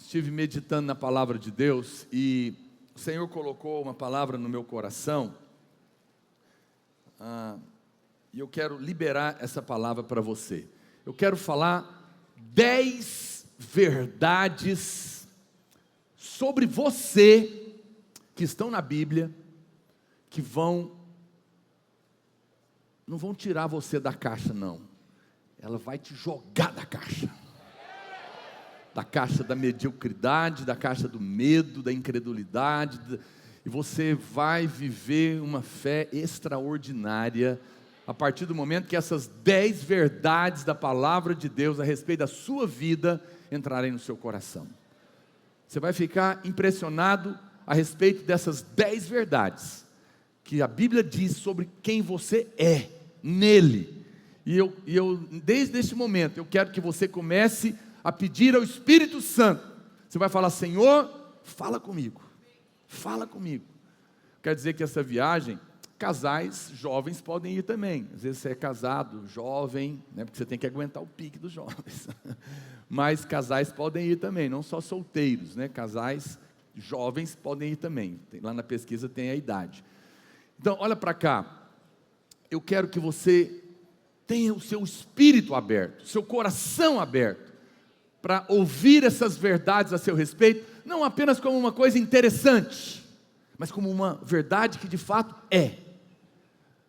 Estive meditando na palavra de Deus e o Senhor colocou uma palavra no meu coração, e eu quero liberar essa palavra para você. Eu quero falar 10 verdades sobre você que estão na Bíblia, que não vão tirar você da caixa, não. Ela vai te jogar da caixa da mediocridade, da caixa do medo, da incredulidade, e você vai viver uma fé extraordinária, a partir do momento que essas 10 verdades da palavra de Deus, a respeito da sua vida, entrarem no seu coração. Você vai ficar impressionado a respeito dessas 10 verdades, que a Bíblia diz sobre quem você é, nele, e eu desde este momento, eu quero que você comece a pedir ao Espírito Santo. Você vai falar: Senhor, fala comigo, fala comigo. Quer dizer que essa viagem, casais jovens podem ir também. Às vezes você é casado, jovem, né, porque você tem que aguentar o pique dos jovens. Mas casais podem ir também, não só solteiros, né? Casais jovens podem ir também. Lá na pesquisa tem a idade. Então, olha para cá. Eu quero que você tenha o seu espírito aberto, seu coração aberto, para ouvir essas verdades a seu respeito, não apenas como uma coisa interessante, mas como uma verdade que de fato é.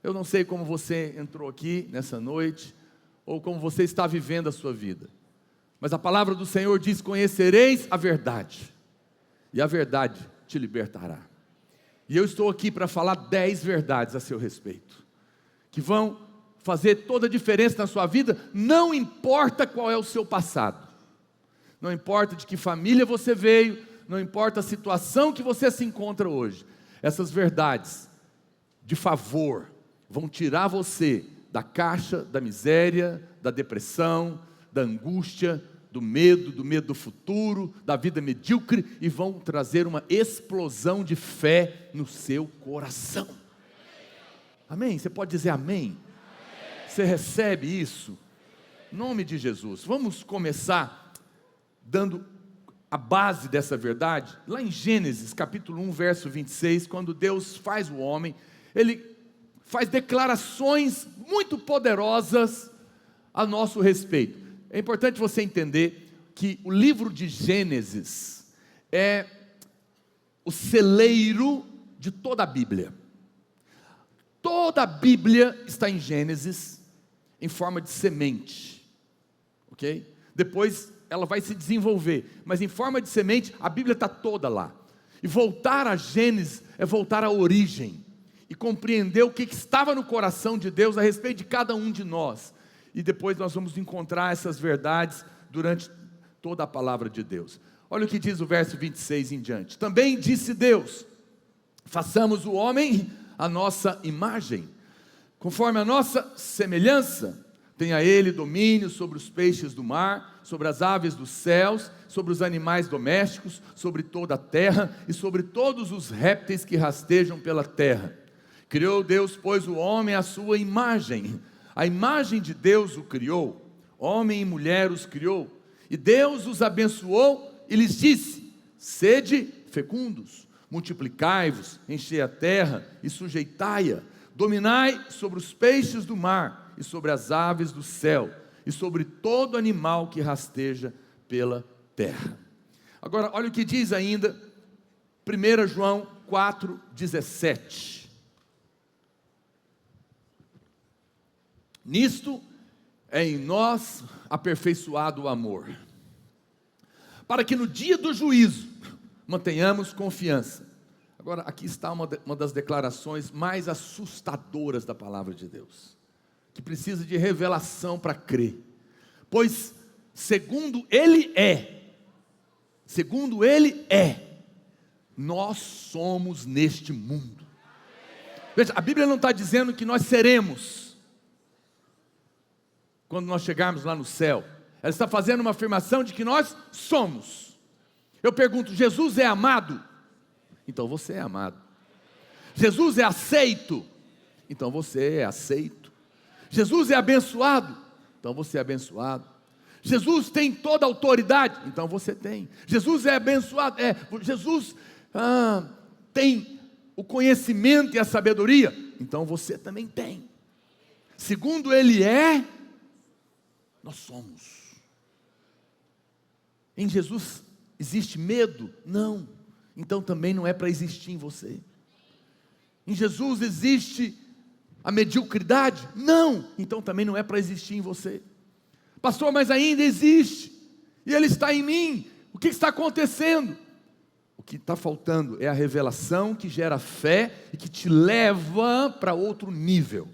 Eu não sei como você entrou aqui nessa noite, ou como você está vivendo a sua vida, mas a palavra do Senhor diz: conhecereis a verdade, e a verdade te libertará. E eu estou aqui para falar 10 verdades a seu respeito, que vão fazer toda a diferença na sua vida, não importa qual é o seu passado, não importa de que família você veio, não importa a situação que você se encontra hoje, essas verdades, de favor, vão tirar você da caixa da miséria, da depressão, da angústia, do medo do futuro, da vida medíocre, e vão trazer uma explosão de fé no seu coração. Amém? Você pode dizer amém? Você recebe isso? Em nome de Jesus. Vamos começar dando a base dessa verdade, lá em Gênesis capítulo 1, verso 26, quando Deus faz o homem, Ele faz declarações muito poderosas a nosso respeito. É importante você entender que o livro de Gênesis é o celeiro de toda a Bíblia. Toda a Bíblia está em Gênesis, em forma de semente, ok? Depois ela vai se desenvolver, mas em forma de semente, a Bíblia está toda lá. E voltar a Gênesis é voltar à origem, e compreender o que estava no coração de Deus a respeito de cada um de nós. E depois nós vamos encontrar essas verdades durante toda a palavra de Deus. Olha o que diz o verso 26 em diante. Também disse Deus: façamos o homem a nossa imagem, conforme a nossa semelhança. Tenha ele domínio sobre os peixes do mar, sobre as aves dos céus, sobre os animais domésticos, sobre toda a terra e sobre todos os répteis que rastejam pela terra. Criou Deus, pois, o homem à sua imagem. A imagem de Deus o criou, homem e mulher os criou. E Deus os abençoou e lhes disse: sede fecundos, multiplicai-vos, enchei a terra e sujeitai-a. Dominai sobre os peixes do mar e sobre as aves do céu, e sobre todo animal que rasteja pela terra. Agora, olha o que diz ainda 1 João 4,17. Nisto é em nós aperfeiçoado o amor, para que no dia do juízo mantenhamos confiança. Agora, aqui está uma das declarações mais assustadoras da palavra de Deus, que precisa de revelação para crer. Pois segundo Ele é, nós somos neste mundo. Veja, a Bíblia não está dizendo que nós seremos, quando nós chegarmos lá no céu. Ela está fazendo uma afirmação de que nós somos. Eu pergunto: Jesus é amado? Então você é amado. Jesus é aceito? Então você é aceito. Jesus é abençoado? Então você é abençoado. Jesus tem toda a autoridade, então você tem. Jesus é abençoado, Jesus tem o conhecimento e a sabedoria, então você também tem. Segundo Ele é, nós somos. Em Jesus existe medo? Não. Então também não é para existir em você. Em Jesus existe a mediocridade? Não. Então também não é para existir em você. Pastor, mas ainda existe, e Ele está em mim. O que está acontecendo? O que está faltando é a revelação que gera fé e que te leva para outro nível.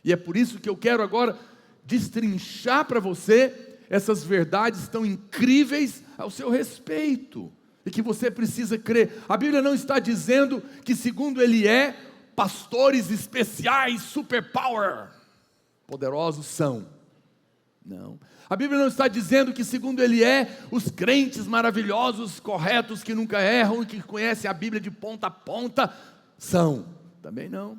E é por isso que eu quero agora destrinchar para você essas verdades tão incríveis ao seu respeito, e que você precisa crer. A Bíblia não está dizendo que segundo Ele é, pastores especiais, superpower, poderosos são. Não. A Bíblia não está dizendo que segundo Ele é, os crentes maravilhosos, corretos, que nunca erram e que conhecem a Bíblia de ponta a ponta, são. Também não.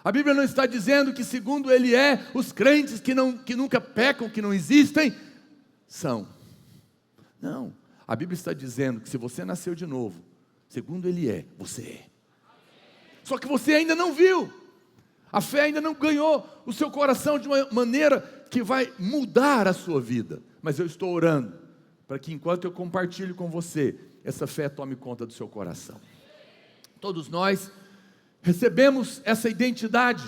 A Bíblia não está dizendo que segundo Ele é, os crentes que nunca pecam, que não existem, são. Não. A Bíblia está dizendo que se você nasceu de novo, segundo Ele é, você é. Só que você ainda não viu. A fé ainda não ganhou o seu coração de uma maneira que vai mudar a sua vida. Mas eu estou orando para que enquanto eu compartilho com você, essa fé tome conta do seu coração. Todos nós recebemos essa identidade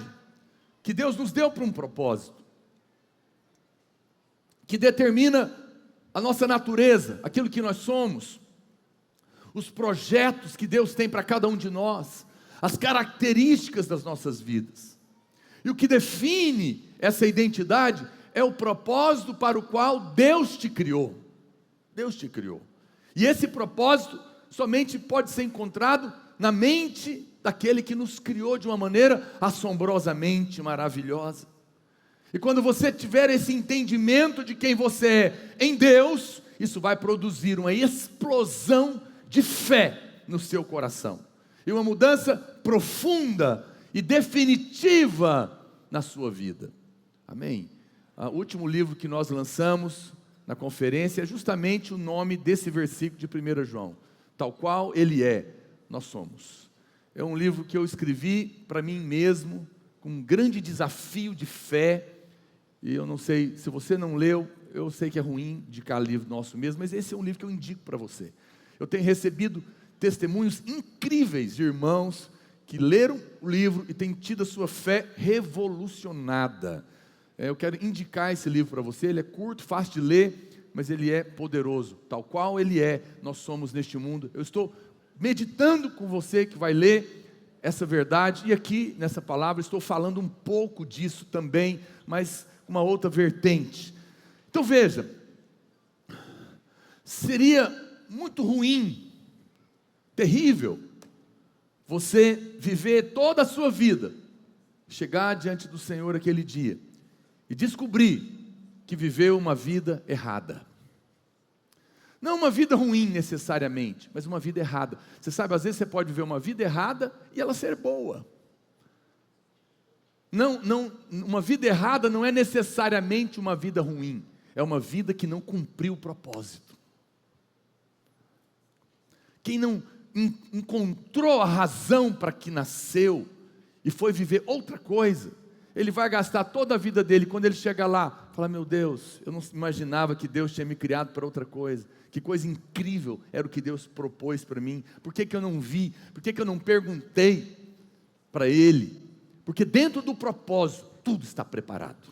que Deus nos deu para um propósito, que determina a nossa natureza, aquilo que nós somos, os projetos que Deus tem para cada um de nós, as características das nossas vidas. E o que define essa identidade é o propósito para o qual Deus te criou. Deus te criou. E esse propósito somente pode ser encontrado na mente daquele que nos criou de uma maneira assombrosamente maravilhosa. E quando você tiver esse entendimento de quem você é em Deus, isso vai produzir uma explosão de fé no seu coração. E uma mudança profunda e definitiva na sua vida. Amém? O último livro que nós lançamos na conferência é justamente o nome desse versículo de 1 João. Tal qual Ele é, nós somos. É um livro que eu escrevi para mim mesmo, com um grande desafio de fé. E eu não sei, se você não leu, eu sei que é ruim indicar livro nosso mesmo, mas esse é um livro que eu indico para você. Eu tenho recebido testemunhos incríveis de irmãos que leram o livro e têm tido a sua fé revolucionada. Eu quero indicar esse livro para você. Ele é curto, fácil de ler, mas ele é poderoso. Tal qual Ele é, nós somos neste mundo. Eu estou meditando com você que vai ler essa verdade, e aqui nessa palavra estou falando um pouco disso também, mas uma outra vertente. Então veja, seria muito ruim, terrível, você viver toda a sua vida, chegar diante do Senhor aquele dia e descobrir que viveu uma vida errada. Não uma vida ruim necessariamente, mas uma vida errada. Você sabe, às vezes você pode viver uma vida errada e ela ser boa. Uma vida errada não é necessariamente uma vida ruim. É uma vida que não cumpriu o propósito. Quem não encontrou a razão para que nasceu e foi viver outra coisa, ele vai gastar toda a vida dele. Quando ele chega lá, fala: meu Deus, eu não imaginava que Deus tinha me criado para outra coisa. Que coisa incrível era o que Deus propôs para mim. Por que eu não vi? Por que eu não perguntei para Ele? Porque dentro do propósito, tudo está preparado.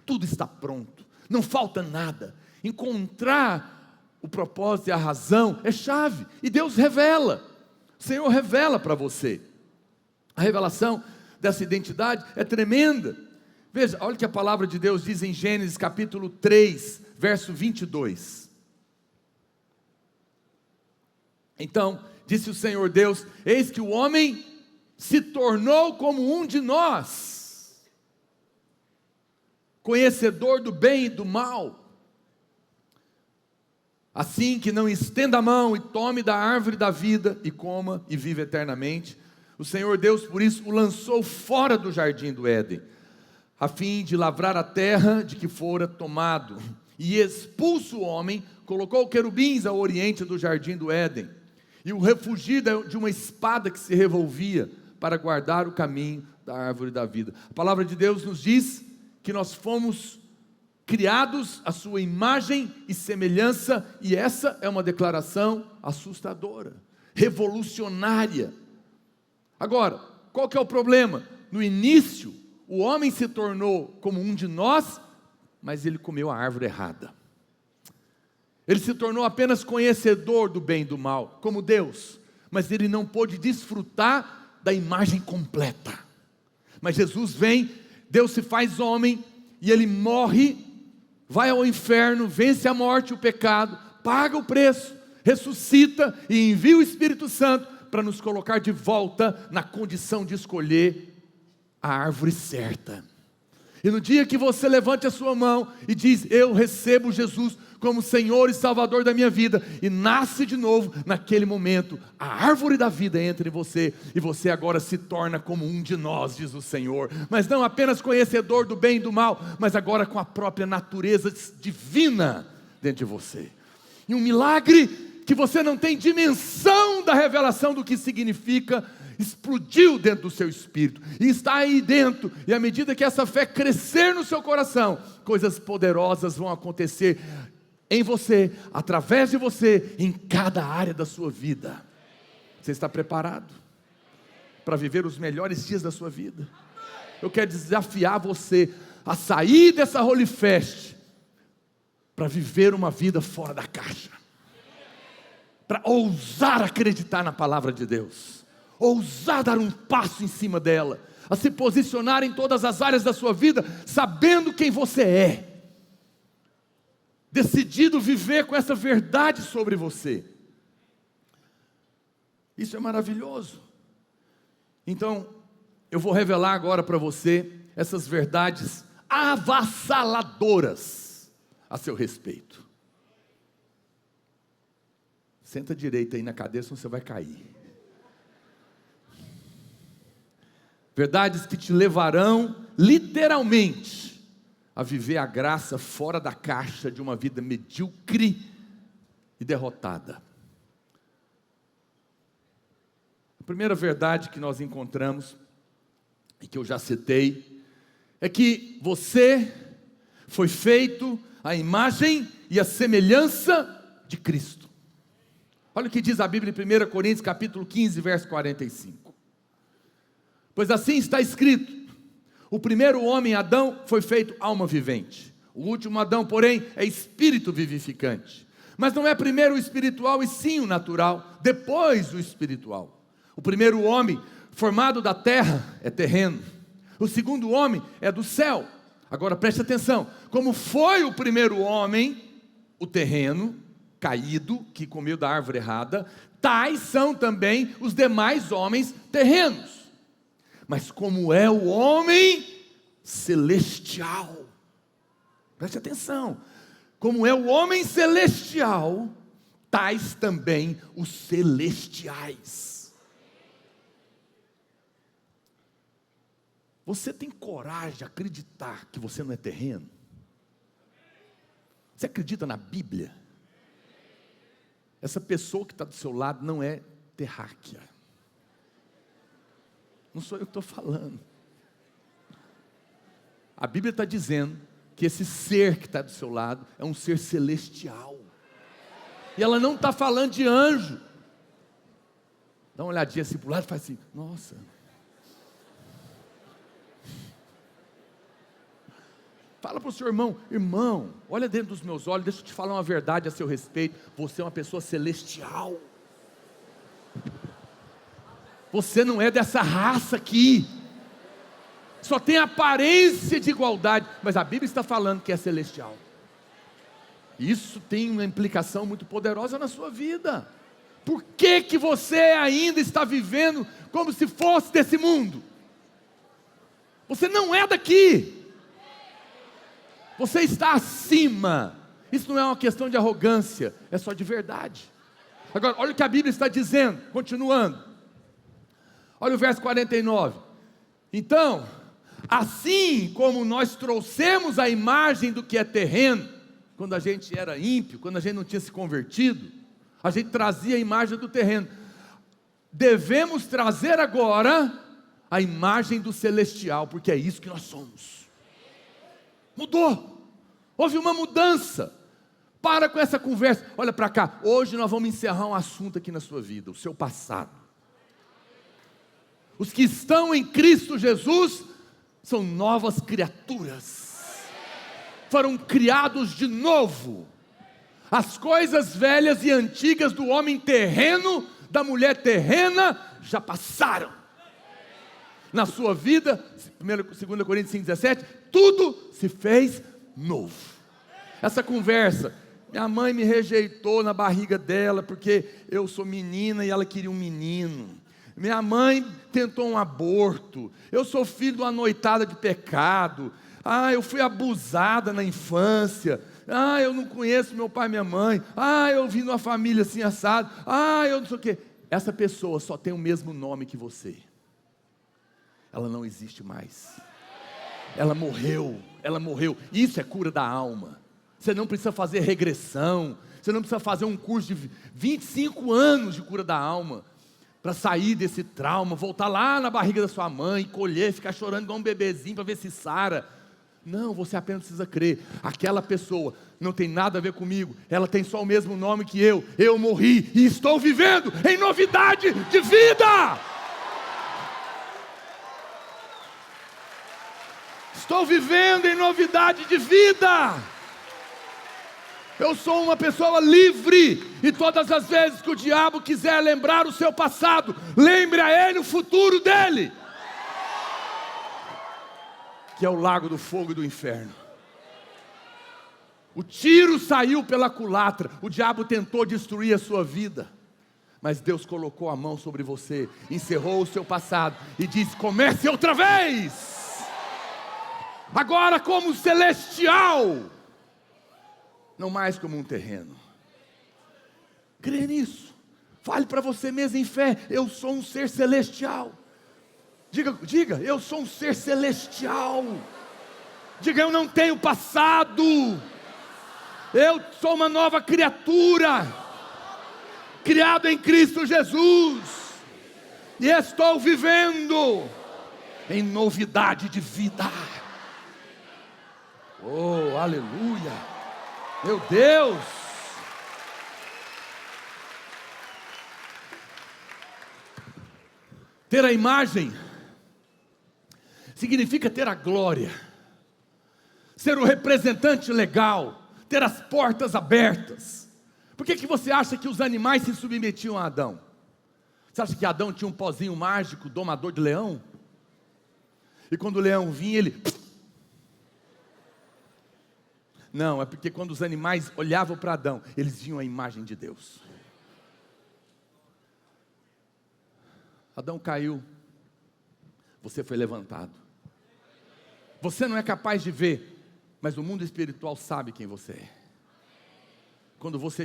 Tudo está pronto. Não falta nada. Encontrar o propósito e a razão é chave. E Deus revela. O Senhor revela para você. A revelação dessa identidade é tremenda. Veja, olha o que a palavra de Deus diz em Gênesis capítulo 3, verso 22. Então, disse o Senhor Deus: eis que o homem se tornou como um de nós, conhecedor do bem e do mal, assim que não estenda a mão e tome da árvore da vida e coma e viva eternamente. O Senhor Deus, por isso, o lançou fora do jardim do Éden, a fim de lavrar a terra de que fora tomado. e expulso o homem, colocou querubins ao oriente do jardim do Éden, e o refugiu de uma espada que se revolvia, para guardar o caminho da árvore da vida. A palavra de Deus nos diz que nós fomos criados à sua imagem e semelhança, e essa é uma declaração assustadora, revolucionária. Agora, qual que é o problema? No início, o homem se tornou como um de nós, mas ele comeu a árvore errada. Ele se tornou apenas conhecedor do bem e do mal, como Deus, mas ele não pôde desfrutar da imagem completa. Mas Jesus vem, Deus se faz homem, e ele morre, vai ao inferno, vence a morte e o pecado, paga o preço, ressuscita e envia o Espírito Santo para nos colocar de volta na condição de escolher a árvore certa. E no dia que você levante a sua mão e diz: eu recebo Jesus como Senhor e Salvador da minha vida, e nasce de novo, naquele momento a árvore da vida entra em você, e você agora se torna como um de nós, diz o Senhor, mas não apenas conhecedor do bem e do mal, mas agora com a própria natureza divina dentro de você. E um milagre que você não tem dimensão da revelação do que significa, explodiu dentro do seu espírito, e está aí dentro, e à medida que essa fé crescer no seu coração, coisas poderosas vão acontecer em você, através de você, em cada área da sua vida. Você está preparado para viver os melhores dias da sua vida? Eu quero desafiar você a sair dessa Holy Fest, para viver uma vida fora da caixa, para ousar acreditar na palavra de Deus, ousar dar um passo em cima dela, a se posicionar em todas as áreas da sua vida, sabendo quem você é, decidido viver com essa verdade sobre você. Isso é maravilhoso. Então, eu vou revelar agora para você essas verdades avassaladoras a seu respeito. Senta direito aí na cadeira, senão você vai cair. Verdades que te levarão literalmente a viver a graça fora da caixa de uma vida medíocre e derrotada. A primeira verdade que nós encontramos, e que eu já citei, é que você foi feito à imagem e à semelhança de Cristo. Olha o que diz a Bíblia em 1 Coríntios capítulo 15, verso 45. Pois assim está escrito: o primeiro homem, Adão, foi feito alma vivente. O último Adão, porém, é espírito vivificante. Mas não é primeiro o espiritual e sim o natural, depois o espiritual. O primeiro homem, formado da terra, é terreno. O segundo homem é do céu. Agora preste atenção: como foi o primeiro homem, o terreno, caído, que comeu da árvore errada, tais são também os demais homens terrenos. Mas como é o homem celestial, preste atenção, como é o homem celestial, tais também os celestiais. Você tem coragem de acreditar que você não é terreno? Você acredita na Bíblia? Essa pessoa que está do seu lado não é terráquea. Não sou eu que estou falando. A Bíblia está dizendo que esse ser que está do seu lado é um ser celestial. E ela não está falando de anjo. Dá uma olhadinha assim para o lado e faz assim: nossa. Fala para o seu irmão: irmão, olha dentro dos meus olhos, deixa eu te falar uma verdade a seu respeito. Você é uma pessoa celestial. Você não é dessa raça aqui. Só tem aparência de igualdade, mas a Bíblia está falando que é celestial. Isso tem uma implicação muito poderosa na sua vida. Por que que você ainda está vivendo como se fosse desse mundo? Você não é daqui. Você está acima. Isso não é uma questão de arrogância, é só de verdade. Agora, olha o que a Bíblia está dizendo, continuando. Olha o verso 49. Então, assim como nós trouxemos a imagem do que é terreno, quando a gente era ímpio, quando a gente não tinha se convertido, a gente trazia a imagem do terreno. Devemos trazer agora a imagem do celestial, porque é isso que nós somos. Mudou, houve uma mudança. Para com essa conversa, olha para cá, hoje nós vamos encerrar um assunto aqui na sua vida, o seu passado. Os que estão em Cristo Jesus são novas criaturas, foram criados de novo. As coisas velhas e antigas do homem terreno, da mulher terrena, já passaram. Na sua vida, 2 Coríntios 5,17, tudo se fez novo. Essa conversa, minha mãe me rejeitou na barriga dela, porque eu sou menina e ela queria um menino. Minha mãe tentou um aborto, eu sou filho de uma noitada de pecado, eu fui abusada na infância, eu não conheço meu pai e minha mãe, eu vim de uma família assim assado, eu não sei o quê. Essa pessoa só tem o mesmo nome que você, ela não existe mais, ela morreu, isso é cura da alma. Você não precisa fazer regressão, você não precisa fazer um curso de 25 anos de cura da alma, para sair desse trauma, voltar lá na barriga da sua mãe, colher, ficar chorando igual um bebezinho, para ver se sara. Não, você apenas precisa crer, aquela pessoa não tem nada a ver comigo, ela tem só o mesmo nome que eu morri, e estou vivendo em novidade de vida. Estou vivendo em novidade de vida. Eu sou uma pessoa livre, e todas as vezes que o diabo quiser lembrar o seu passado, lembre a ele o futuro dele, que é o lago do fogo e do inferno. O tiro saiu pela culatra, o diabo tentou destruir a sua vida, mas Deus colocou a mão sobre você, encerrou o seu passado e disse: comece outra vez, agora como celestial, não mais como um terreno. Crê nisso, fale para você mesmo em fé: eu sou um ser celestial. Diga, eu sou um ser celestial. Diga, eu não tenho passado, eu sou uma nova criatura, criado em Cristo Jesus, e estou vivendo em novidade de vida. Oh, aleluia. Meu Deus! Ter a imagem significa ter a glória, ser o representante legal, ter as portas abertas. Por que você acha que os animais se submetiam a Adão? Você acha que Adão tinha um pozinho mágico, domador de leão? E quando o leão vinha, ele... Não, é porque quando os animais olhavam para Adão, eles viam a imagem de Deus. Adão caiu, você foi levantado. Você não é capaz de ver, mas o mundo espiritual sabe quem você é. Quando você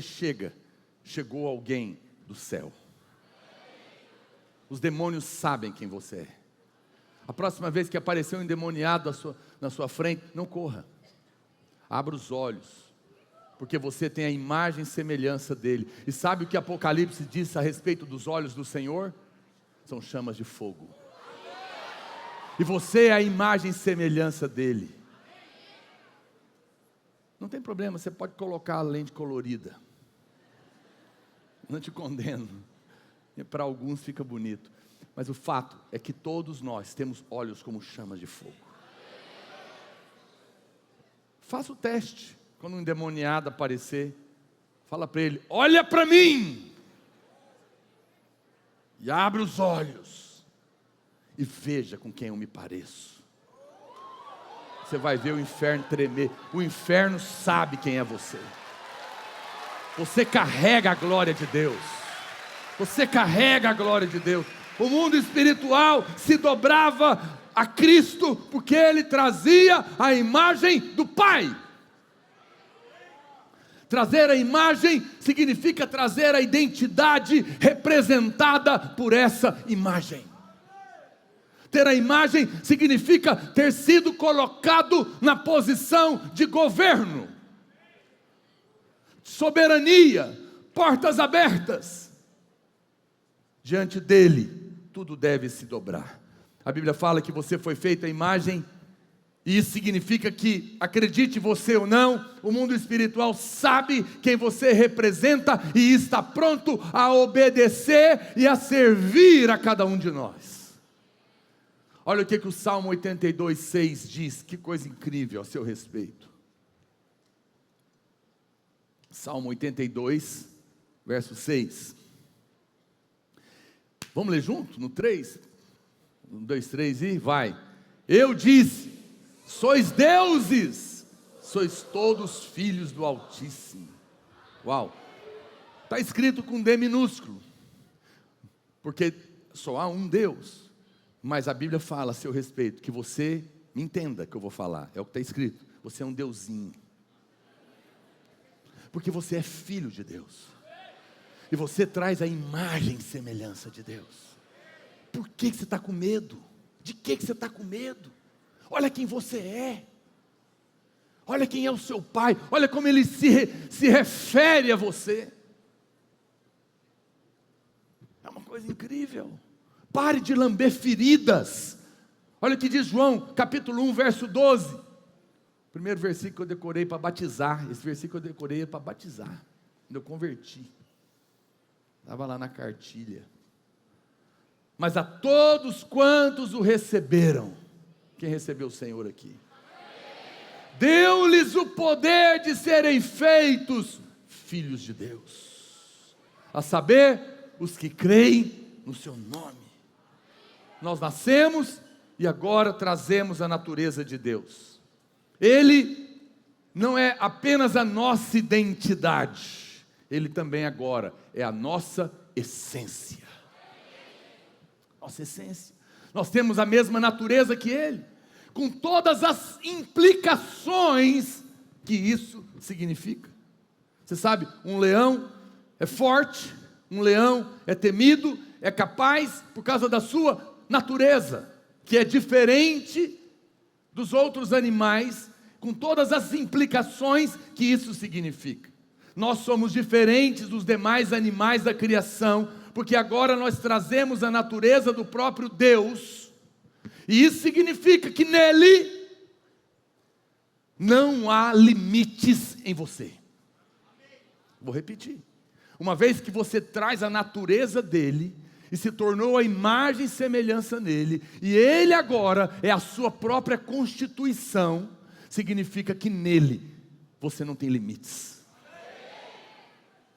chegou alguém do céu. Os demônios sabem quem você é. A próxima vez que aparecer um endemoniado na sua frente, não corra. Abra os olhos, porque você tem a imagem e semelhança dele. E sabe o que Apocalipse diz a respeito dos olhos do Senhor? São chamas de fogo. E você é a imagem e semelhança dele. Não tem problema, você pode colocar a lente colorida. Não te condeno. E para alguns fica bonito. Mas o fato é que todos nós temos olhos como chamas de fogo. Faça o teste. Quando um endemoniado aparecer, fala para ele: olha para mim. E abre os olhos. E veja com quem eu me pareço. Você vai ver o inferno tremer. O inferno sabe quem é você. Você carrega a glória de Deus. Você carrega a glória de Deus. O mundo espiritual se dobrava a Cristo, porque Ele trazia a imagem do Pai. Trazer a imagem significa trazer a identidade representada por essa imagem. Ter a imagem significa ter sido colocado na posição de governo. soberania, portas abertas. Diante dele, tudo deve se dobrar. A Bíblia fala que você foi feito à imagem, e isso significa que, acredite você ou não, o mundo espiritual sabe quem você representa e está pronto a obedecer e a servir a cada um de nós. Olha o que o Salmo 82:6 diz, que coisa incrível a seu respeito. Salmo 82, verso 6. Vamos ler junto? No 3? 1, 2, 3 e vai. Eu disse: sois deuses, sois todos filhos do Altíssimo. Uau! Está escrito com D minúsculo, porque só há um Deus. Mas a Bíblia fala a seu respeito, que você me entenda que eu vou falar, é o que está escrito. Você é um deusinho, porque você é filho de Deus, e você traz a imagem e semelhança de Deus. Por que você está com medo? De que você está com medo? Olha quem você é, olha quem é o seu pai, olha como ele se refere a você. É uma coisa incrível. Pare de lamber feridas. Olha o que diz João, capítulo 1, verso 12. Primeiro versículo que eu decorei para batizar. Esse versículo eu decorei para batizar, quando eu converti. Estava lá na cartilha. Mas a todos quantos o receberam. Quem recebeu o Senhor aqui? Deu-lhes o poder de serem feitos filhos de Deus, a saber, os que creem no seu nome. Nós nascemos e agora trazemos a natureza de Deus. Ele não é apenas a nossa identidade, ele também agora é a nossa essência. Nossa essência. Nós temos a mesma natureza que ele, com todas as implicações que isso significa. Você sabe, um leão é forte, um leão é temido, é capaz por causa da sua natureza, que é diferente dos outros animais, com todas as implicações que isso significa. Nós somos diferentes dos demais animais da criação, porque agora nós trazemos a natureza do próprio Deus, e isso significa que nele não há limites em você. Vou repetir. Uma vez que você traz a natureza dele, e se tornou a imagem e semelhança nele, e ele agora é a sua própria constituição, significa que nele você não tem limites.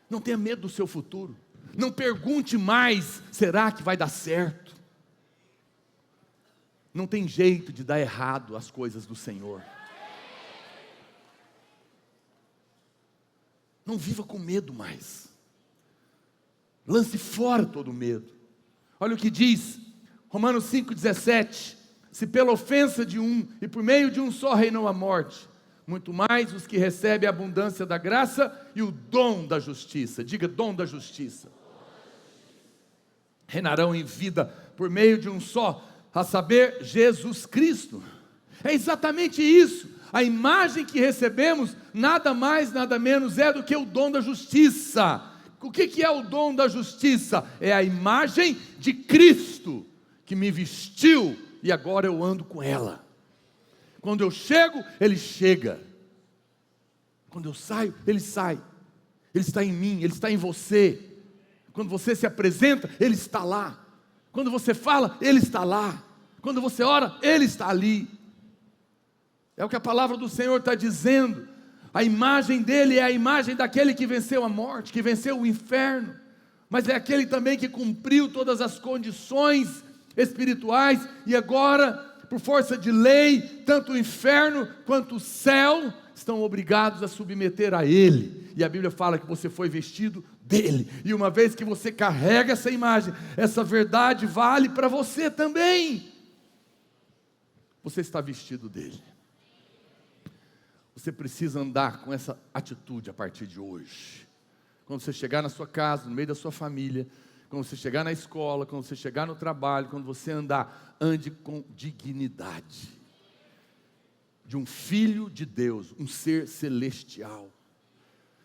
Não tenha medo do seu futuro. Não pergunte mais, será que vai dar certo? Não tem jeito de dar errado as coisas do Senhor. Não viva com medo mais. Lance fora todo medo. Olha o que diz Romanos 5,17. Se pela ofensa de um e por meio de um só reinou a morte, muito mais os que recebem a abundância da graça e o dom da justiça. Diga, dom da justiça. Reinarão em vida por meio de um só, a saber, Jesus Cristo. É exatamente isso. A imagem que recebemos, nada mais, nada menos é do que o dom da justiça. O que é o dom da justiça? É a imagem de Cristo, que me vestiu, e agora eu ando com ela. Quando eu chego, Ele chega. Quando eu saio, Ele sai. Ele está em mim, Ele está em você. Quando você se apresenta, Ele está lá. Quando você fala, Ele está lá. Quando você ora, Ele está ali. É o que a palavra do Senhor está dizendo. A imagem dele é a imagem daquele que venceu a morte, que venceu o inferno, mas é aquele também que cumpriu todas as condições espirituais, e agora, por força de lei, tanto o inferno quanto o céu estão obrigados a submeter a ele, e a Bíblia fala que você foi vestido dele, e uma vez que você carrega essa imagem, essa verdade vale para você também. Você está vestido dele. Você precisa andar com essa atitude a partir de hoje. Quando você chegar na sua casa, no meio da sua família, quando você chegar na escola, quando você chegar no trabalho, quando você andar, ande com dignidade. De um filho de Deus, um ser celestial.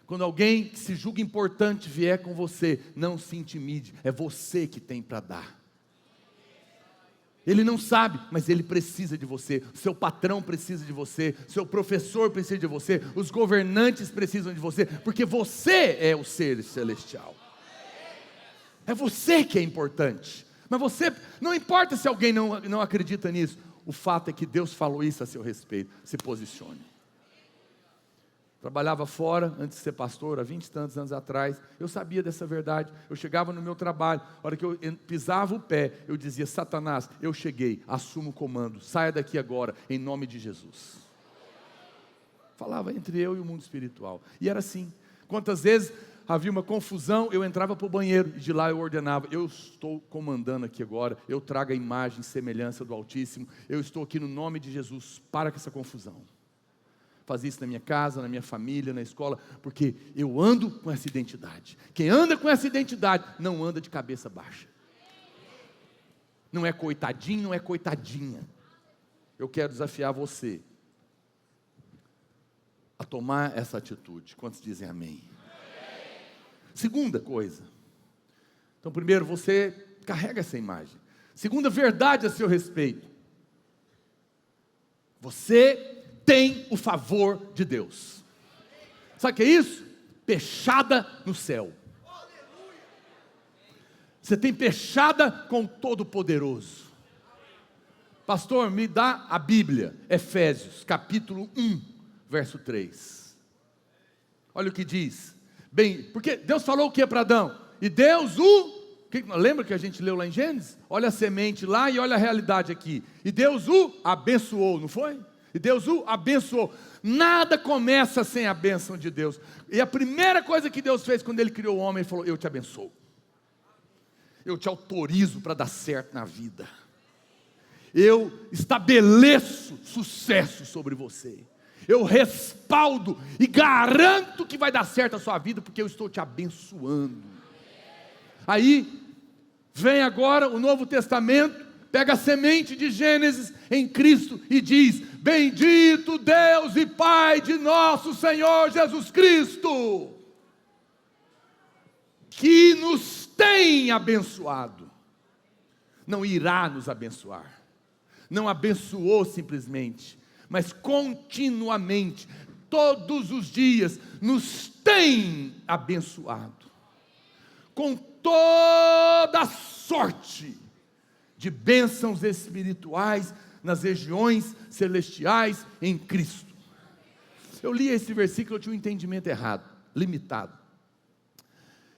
Quando alguém que se julga importante vier com você, não se intimide, é você que tem para dar. Ele não sabe, mas ele precisa de você. O seu patrão precisa de você, o seu professor precisa de você, os governantes precisam de você, porque você é o ser celestial. É você que é importante. Mas você, não importa se alguém não acredita nisso, o fato é que Deus falou isso a seu respeito. Se posicione. Trabalhava fora, antes de ser pastor, há 20 e tantos anos atrás, eu sabia dessa verdade. Eu chegava no meu trabalho, a hora que eu pisava o pé, eu dizia: Satanás, eu cheguei, assumo o comando, saia daqui agora, em nome de Jesus. Falava entre eu e o mundo espiritual, e era assim. Quantas vezes havia uma confusão, eu entrava para o banheiro, e de lá eu ordenava: eu estou comandando aqui agora, eu trago a imagem e semelhança do Altíssimo, eu estou aqui no nome de Jesus, para com essa confusão. Fazia isso na minha casa, na minha família, na escola, porque eu ando com essa identidade. Quem anda com essa identidade, não anda de cabeça baixa. Não é coitadinho, não é coitadinha. Eu quero desafiar você a tomar essa atitude. Quantos dizem amém? Segunda coisa. Então, primeiro, você carrega essa imagem. Segunda verdade a seu respeito. Você tem o favor de Deus. Sabe o que é isso? Pechada no céu. Você tem pechada com o Todo-Poderoso. Pastor, me dá a Bíblia. Efésios, capítulo 1, verso 3. Olha o que diz. Bem, porque Deus falou o que para Adão? E Deus lembra que a gente leu lá em Gênesis? Olha a semente lá e olha a realidade aqui. E Deus o abençoou, não foi? E Deus o abençoou. Nada começa sem a bênção de Deus. E a primeira coisa que Deus fez quando Ele criou o homem, Ele falou: eu te abençoo. Eu te autorizo para dar certo na vida. Eu estabeleço sucesso sobre você. Eu respaldo e garanto que vai dar certo a sua vida, porque eu estou te abençoando. Aí, vem agora o Novo Testamento, pega a semente de Gênesis em Cristo e diz: bendito Deus e Pai de nosso Senhor Jesus Cristo, que nos tem abençoado. Não irá nos abençoar. Não abençoou simplesmente, mas continuamente, todos os dias, nos tem abençoado. Com toda sorte de bênçãos espirituais nas regiões celestiais em Cristo. Eu li esse versículo, eu tinha um entendimento errado, limitado.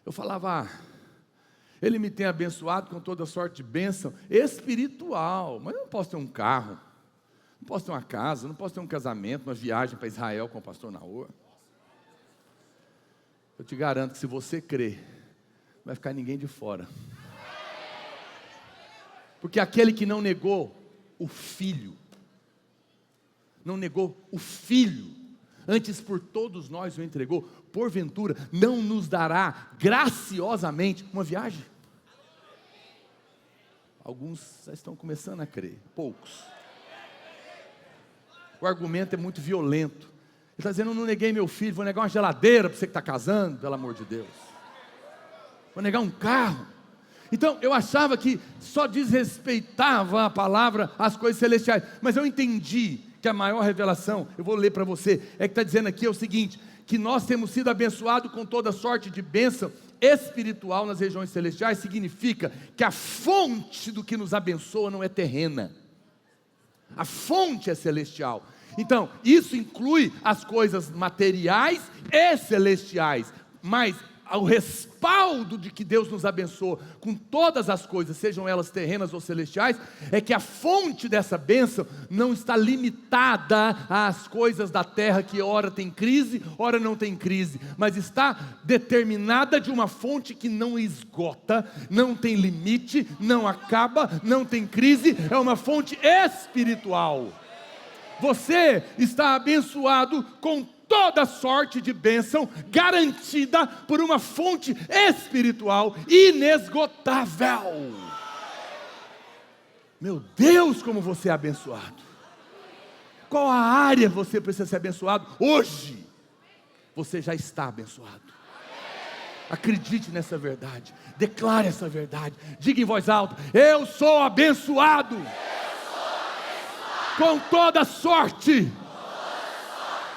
Eu falava: Ele me tem abençoado com toda sorte de bênção espiritual, mas eu não posso ter um carro, não posso ter uma casa, não posso ter um casamento, uma viagem para Israel com o pastor Naor. Eu te garanto que se você crer, não vai ficar ninguém de fora. Porque aquele que não negou o Filho, não negou o Filho, antes por todos nós o entregou, porventura não nos dará graciosamente uma viagem? Alguns já estão começando a crer, poucos. O argumento é muito violento. Ele está dizendo: eu não neguei meu filho, vou negar uma geladeira para você que está casando, pelo amor de Deus. Vou negar um carro. Então, eu achava que só desrespeitava a palavra as coisas celestiais, mas eu entendi que a maior revelação, eu vou ler para você, é que está dizendo aqui é o seguinte: que nós temos sido abençoados com toda sorte de bênção espiritual nas regiões celestiais. Significa que a fonte do que nos abençoa não é terrena, a fonte é celestial. Então, isso inclui as coisas materiais e celestiais, mas o respaldo de que Deus nos abençoa com todas as coisas, sejam elas terrenas ou celestiais, é que a fonte dessa bênção não está limitada às coisas da terra, que ora tem crise, ora não tem crise, mas está determinada de uma fonte que não esgota, não tem limite, não acaba, não tem crise, é uma fonte espiritual. Você está abençoado com toda sorte de bênção, garantida por uma fonte espiritual inesgotável. Meu Deus, como você é abençoado! Qual a área você precisa ser abençoado hoje? você já está abençoado. Acredite nessa verdade, declare essa verdade, diga em voz alta: eu sou abençoado, com toda sorte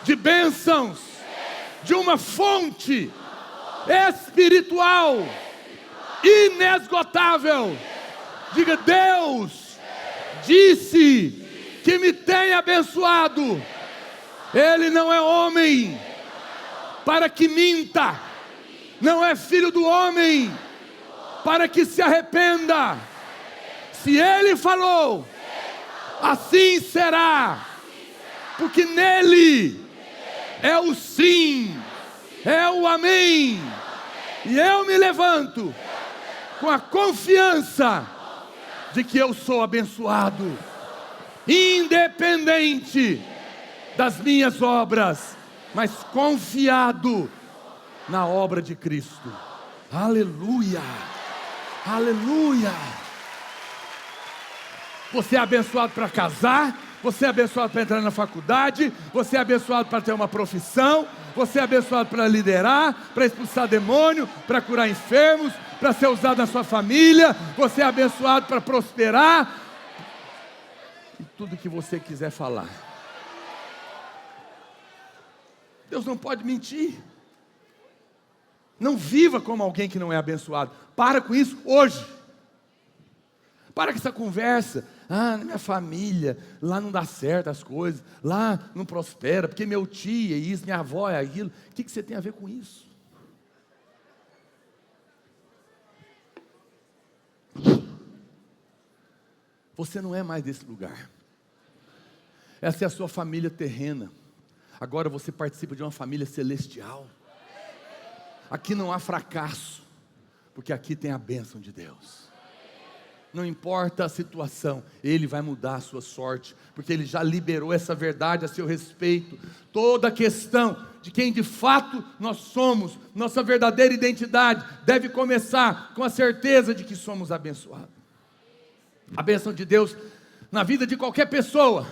de bênçãos, de uma fonte espiritual inesgotável. Diga: Deus disse que me tem abençoado. Ele não é homem para que minta, não é filho do homem para que se arrependa. Se Ele falou, assim será, porque nele é o sim, é o amém. E eu me levanto com a confiança de que eu sou abençoado, independente das minhas obras, mas confiado na obra de Cristo. Aleluia, aleluia. Você é abençoado para casar, você é abençoado para entrar na faculdade, você é abençoado para ter uma profissão, você é abençoado para liderar, para expulsar demônio, para curar enfermos, para ser usado na sua família, você é abençoado para prosperar, e tudo que você quiser falar. Deus não pode mentir. Não viva como alguém que não é abençoado. Para com isso hoje. Para com essa conversa. Na minha família, lá não dá certo as coisas, lá não prospera, porque meu tio é isso, minha avó é aquilo. O que você tem a ver com isso? Você não é mais desse lugar. Essa é a sua família terrena. Agora você participa de uma família celestial. Aqui não há fracasso, porque aqui tem a bênção de Deus. Não importa a situação, Ele vai mudar a sua sorte, porque Ele já liberou essa verdade a seu respeito. Toda a questão de quem de fato nós somos, nossa verdadeira identidade, deve começar com a certeza de que somos abençoados. A bênção de Deus na vida de qualquer pessoa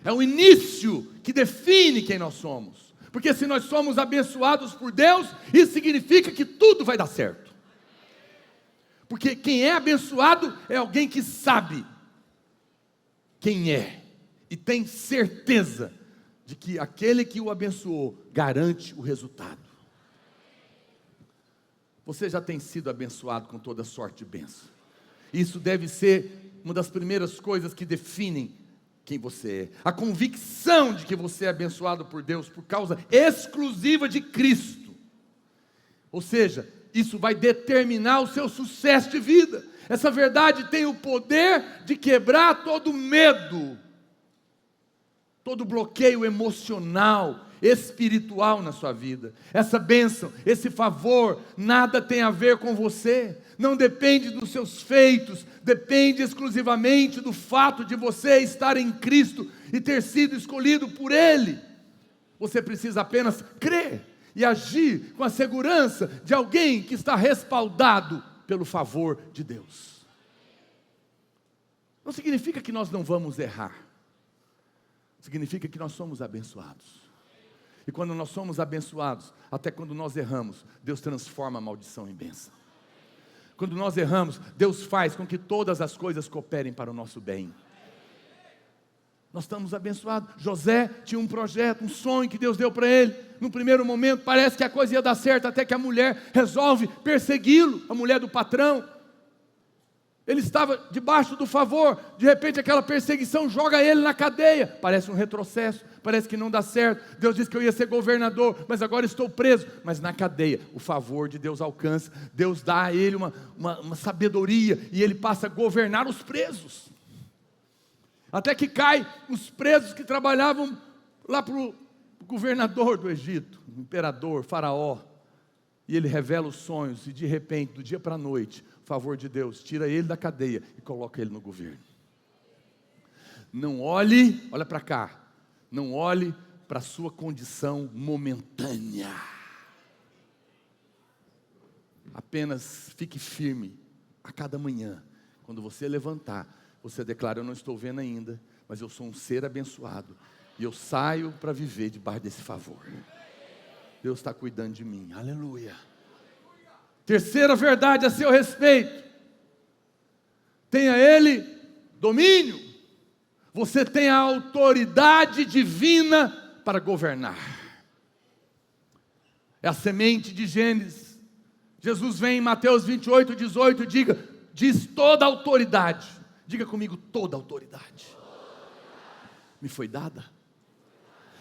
é o início que define quem nós somos. Porque se nós somos abençoados por Deus, isso significa que tudo vai dar certo. Porque quem é abençoado é alguém que sabe quem é e tem certeza de que aquele que o abençoou garante o resultado. Você já tem sido abençoado com toda sorte de bênção. Isso deve ser uma das primeiras coisas que definem quem você é. A convicção de que você é abençoado por Deus por causa exclusiva de Cristo. Ou seja, isso vai determinar o seu sucesso de vida. Essa verdade tem o poder de quebrar todo medo, todo bloqueio emocional, espiritual na sua vida. Essa bênção, esse favor, nada tem a ver com você. Não depende dos seus feitos, depende exclusivamente do fato de você estar em Cristo e ter sido escolhido por Ele. Você precisa apenas crer e agir com a segurança de alguém que está respaldado pelo favor de Deus. Não significa que nós não vamos errar, significa que nós somos abençoados. E quando nós somos abençoados, até quando nós erramos, Deus transforma a maldição em bênção. Quando nós erramos, Deus faz com que todas as coisas cooperem para o nosso bem. Nós estamos abençoados. José tinha um projeto, um sonho que Deus deu para ele. No primeiro momento parece que a coisa ia dar certo, até que a mulher resolve persegui-lo, a mulher do patrão. Ele estava debaixo do favor, de repente aquela perseguição joga ele na cadeia. Parece um retrocesso, parece que não dá certo. Deus disse que eu ia ser governador, mas agora estou preso. Mas na cadeia, o favor de Deus alcança. Deus dá a ele uma sabedoria, e ele passa a governar os presos. Até que cai os presos que trabalhavam lá para o governador do Egito, o imperador, faraó. E ele revela os sonhos, e de repente, do dia para a noite, o favor de Deus tira ele da cadeia e coloca ele no governo. Não olhe, olha para cá, não olhe para a sua condição momentânea. Apenas fique firme a cada manhã. Quando você levantar, você declara: eu não estou vendo ainda, mas eu sou um ser abençoado, e eu saio para viver debaixo desse favor. Deus está cuidando de mim. Aleluia. Terceira verdade a seu respeito: tenha Ele domínio. Você tem a autoridade divina para governar. É a semente de Gênesis. Jesus vem em Mateus 28, 18, diz toda a autoridade. Diga comigo, toda a autoridade me foi dada.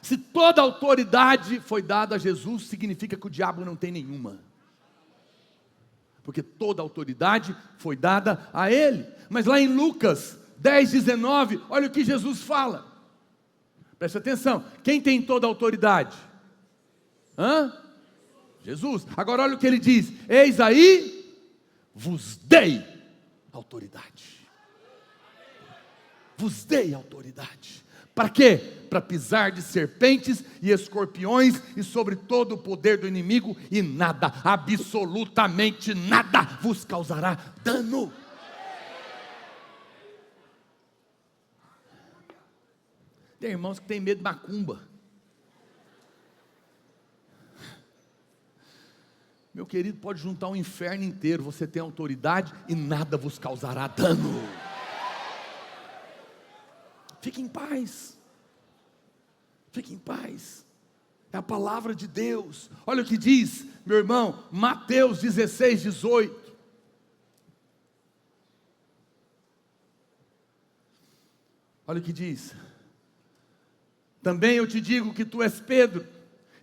Se toda a autoridade foi dada a Jesus, significa que o diabo não tem nenhuma. Porque toda a autoridade foi dada a Ele. Mas lá em Lucas 10, 19, olha o que Jesus fala. Preste atenção, quem tem toda a autoridade? Jesus. Agora olha o que ele diz: eis aí, vos dei autoridade. Vos dei autoridade. Para quê? Para pisar de serpentes e escorpiões e sobre todo o poder do inimigo, e nada, absolutamente nada, vos causará dano. Tem irmãos que têm medo de macumba. Meu querido, pode juntar um inferno inteiro, você tem autoridade e nada vos causará dano. Fique em paz. Fique em paz. É a palavra de Deus. Olha o que diz, meu irmão, Mateus 16, 18. Olha o que diz: também eu te digo que tu és Pedro,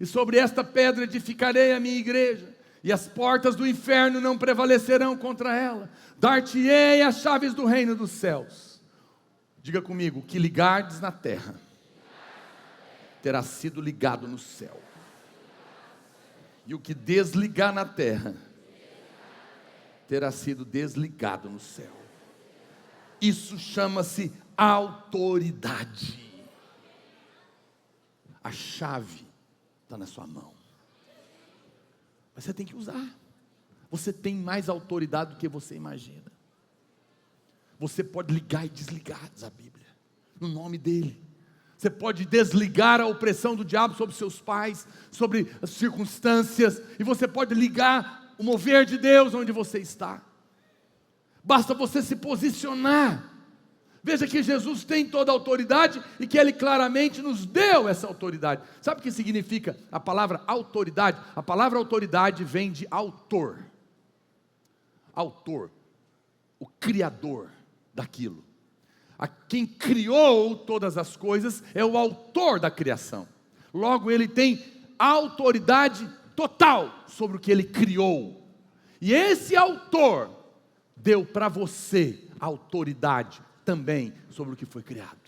e sobre esta pedra edificarei a minha igreja, e as portas do inferno não prevalecerão contra ela. Dar-te-ei as chaves do reino dos céus. Diga comigo, o que ligardes na terra terá sido ligado no céu, e o que desligar na terra terá sido desligado no céu. Isso chama-se autoridade. A chave está na sua mão, mas você tem que usar. Você tem mais autoridade do que você imagina. Você pode ligar e desligar, diz a Bíblia, no nome dEle. Você pode desligar a opressão do diabo sobre seus pais, sobre as circunstâncias, e você pode ligar o mover de Deus onde você está. Basta você se posicionar. Veja que Jesus tem toda a autoridade e que Ele claramente nos deu essa autoridade. Sabe o que significa a palavra autoridade? A palavra autoridade vem de autor. Autor, o criador daquilo. Quem criou todas as coisas é o autor da criação. Logo, Ele tem autoridade total sobre o que Ele criou. E esse autor deu para você autoridade também sobre o que foi criado.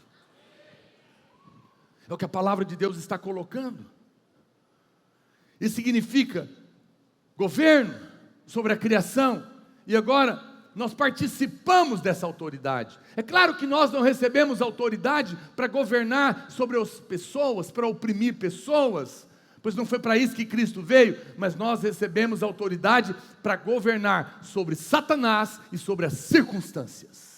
É o que a palavra de Deus está colocando. Isso significa governo sobre a criação. E agora nós participamos dessa autoridade. É claro que nós não recebemos autoridade para governar sobre as pessoas, para oprimir pessoas, pois não foi para isso que Cristo veio, mas nós recebemos autoridade para governar sobre Satanás e sobre as circunstâncias.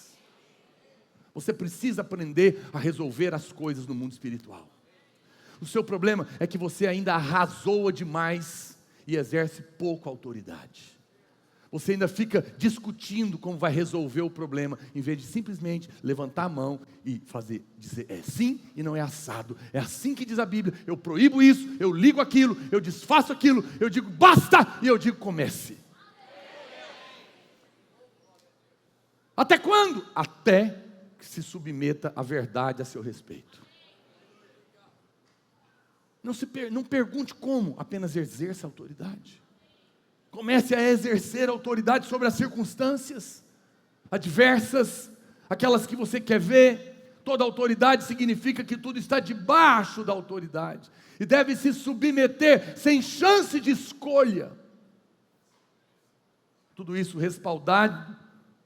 Você precisa aprender a resolver as coisas no mundo espiritual. O seu problema é que você ainda arrazoa demais e exerce pouco autoridade. Você ainda fica discutindo como vai resolver o problema, em vez de simplesmente levantar a mão e dizer é sim e não é assado. É assim que diz a Bíblia. Eu proíbo isso, eu ligo aquilo, eu desfaço aquilo, eu digo basta e eu digo comece. Até quando? Até que se submeta à verdade a seu respeito. Não pergunte como, apenas exerça a autoridade. Comece a exercer autoridade sobre as circunstâncias adversas, aquelas que você quer ver. Toda autoridade significa que tudo está debaixo da autoridade e deve se submeter sem chance de escolha. Tudo isso respaldado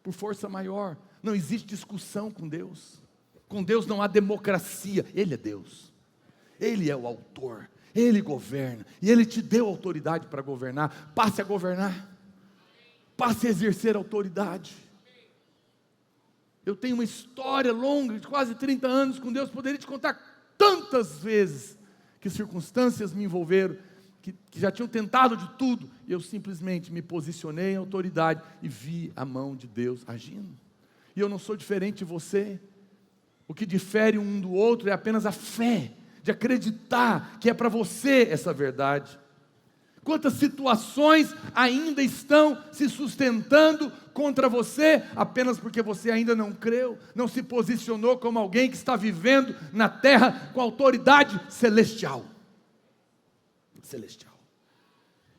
por força maior. Não existe discussão com Deus. Com Deus não há democracia. Ele é Deus. Ele é o autor. Ele governa, e Ele te deu autoridade para governar. Passe a governar, passe a exercer autoridade. Eu tenho uma história longa, de quase 30 anos com Deus, poderia te contar tantas vezes que circunstâncias me envolveram, que já tinham tentado de tudo, e eu simplesmente me posicionei em autoridade e vi a mão de Deus agindo. E eu não sou diferente de você. O que difere um do outro é apenas a fé de acreditar que é para você essa verdade. Quantas situações ainda estão se sustentando contra você, apenas porque você ainda não creu, não se posicionou como alguém que está vivendo na terra com autoridade celestial. Celestial.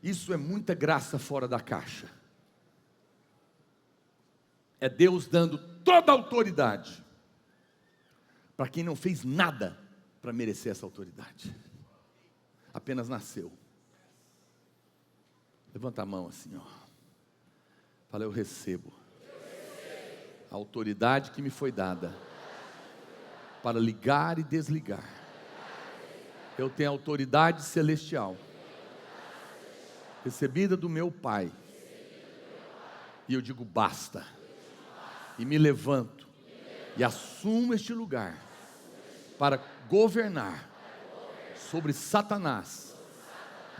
Isso é muita graça fora da caixa. É Deus dando toda a autoridade para quem não fez nada para merecer essa autoridade. Apenas nasceu. Levanta a mão assim, ó. Fala, eu recebo a autoridade que me foi dada para ligar e desligar. Eu tenho autoridade celestial, recebida do meu Pai. E eu digo basta. E me levanto e assumo este lugar para governar sobre Satanás,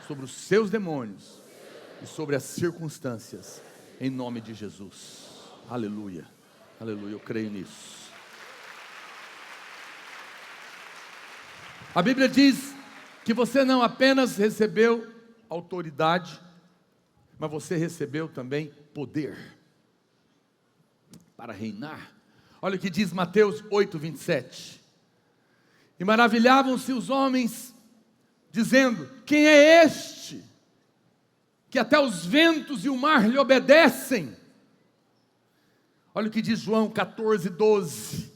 sobre os seus demônios e sobre as circunstâncias, em nome de Jesus. Aleluia, aleluia, eu creio nisso. A Bíblia diz que você não apenas recebeu autoridade, mas você recebeu também poder para reinar. Olha o que diz Mateus 8:27. E maravilhavam-se os homens, dizendo: quem é este, que até os ventos e o mar lhe obedecem? Olha o que diz João 14:12.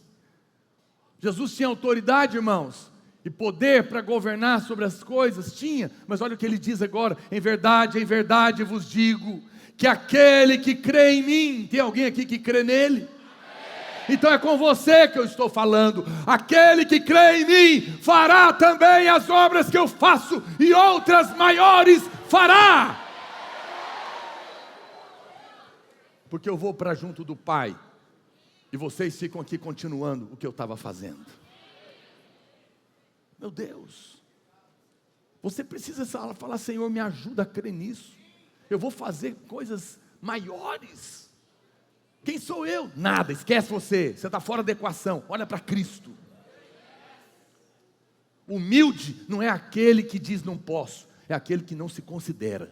Jesus tinha autoridade, irmãos, e poder para governar sobre as coisas, tinha, mas olha o que ele diz agora: em verdade vos digo, que aquele que crê em mim, tem alguém aqui que crê nele? Então é com você que eu estou falando. Aquele que crê em mim fará também as obras que eu faço, e outras maiores fará, porque eu vou para junto do Pai, e vocês ficam aqui continuando o que eu estava fazendo. Meu Deus, você precisa falar: Senhor, me ajuda a crer nisso. Eu vou fazer coisas maiores. Quem sou eu? Nada, esquece você está fora da equação. Olha para Cristo. Humilde não é aquele que diz não posso, é aquele que não se considera.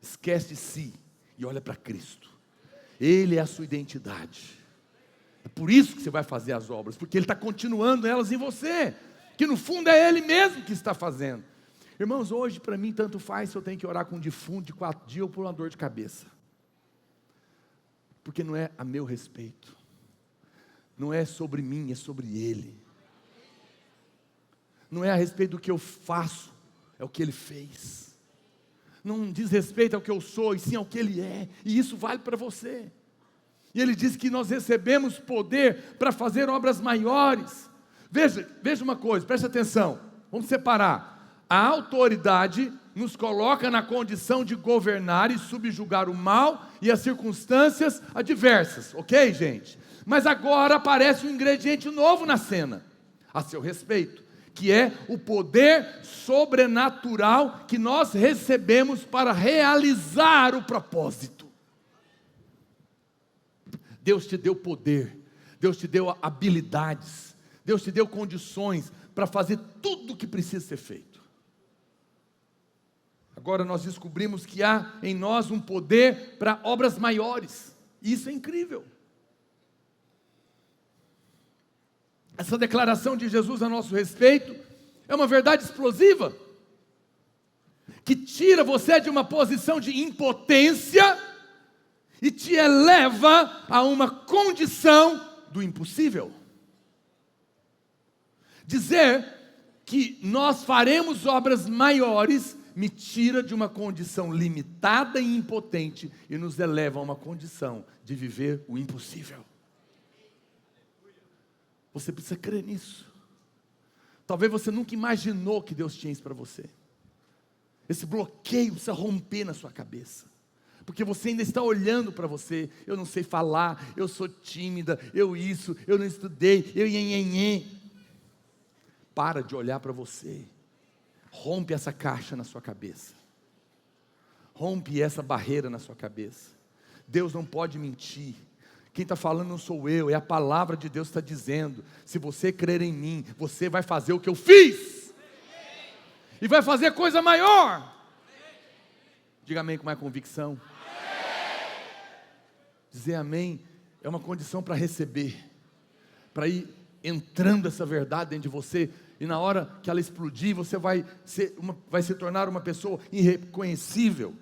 Esquece de si e olha para Cristo. Ele é a sua identidade. É por isso que você vai fazer as obras, porque Ele está continuando elas em você, que no fundo é Ele mesmo que está fazendo. Irmãos, hoje para mim tanto faz se eu tenho que orar com um defunto de 4 dias ou por uma dor de cabeça, porque não é a meu respeito, não é sobre mim, é sobre Ele. Não é a respeito do que eu faço, é o que Ele fez. Não diz respeito ao que eu sou, e sim ao que Ele é, e isso vale para você. E Ele diz que nós recebemos poder para fazer obras maiores. Veja uma coisa, preste atenção, vamos separar. A autoridade nos coloca na condição de governar e subjugar o mal e as circunstâncias adversas, ok, gente? Mas agora aparece um ingrediente novo na cena, a seu respeito, que é o poder sobrenatural que nós recebemos para realizar o propósito. Deus te deu poder, Deus te deu habilidades, Deus te deu condições para fazer tudo o que precisa ser feito. Agora nós descobrimos que há em nós um poder para obras maiores, e isso é incrível. Essa declaração de Jesus a nosso respeito é uma verdade explosiva, que tira você de uma posição de impotência e te eleva a uma condição do impossível. Dizer que nós faremos obras maiores me tira de uma condição limitada e impotente e nos eleva a uma condição de viver o impossível. Você precisa crer nisso. Talvez você nunca imaginou que Deus tinha isso para você. Esse bloqueio precisa romper na sua cabeça, porque você ainda está olhando para você: eu não sei falar, eu sou tímida, eu não estudei, eu nhenhenhê. Para de olhar para você, Rompe essa caixa na sua cabeça. Rompe essa barreira na sua cabeça. Deus não pode mentir. Quem está falando não sou eu, é a palavra de Deus que está dizendo. Se você crer em mim, você vai fazer o que eu fiz. E vai fazer coisa maior. Diga amém com mais convicção. Dizer amém é uma condição para receber, para ir entrando essa verdade dentro de você, e na hora que ela explodir, você vai se tornar uma pessoa irreconhecível.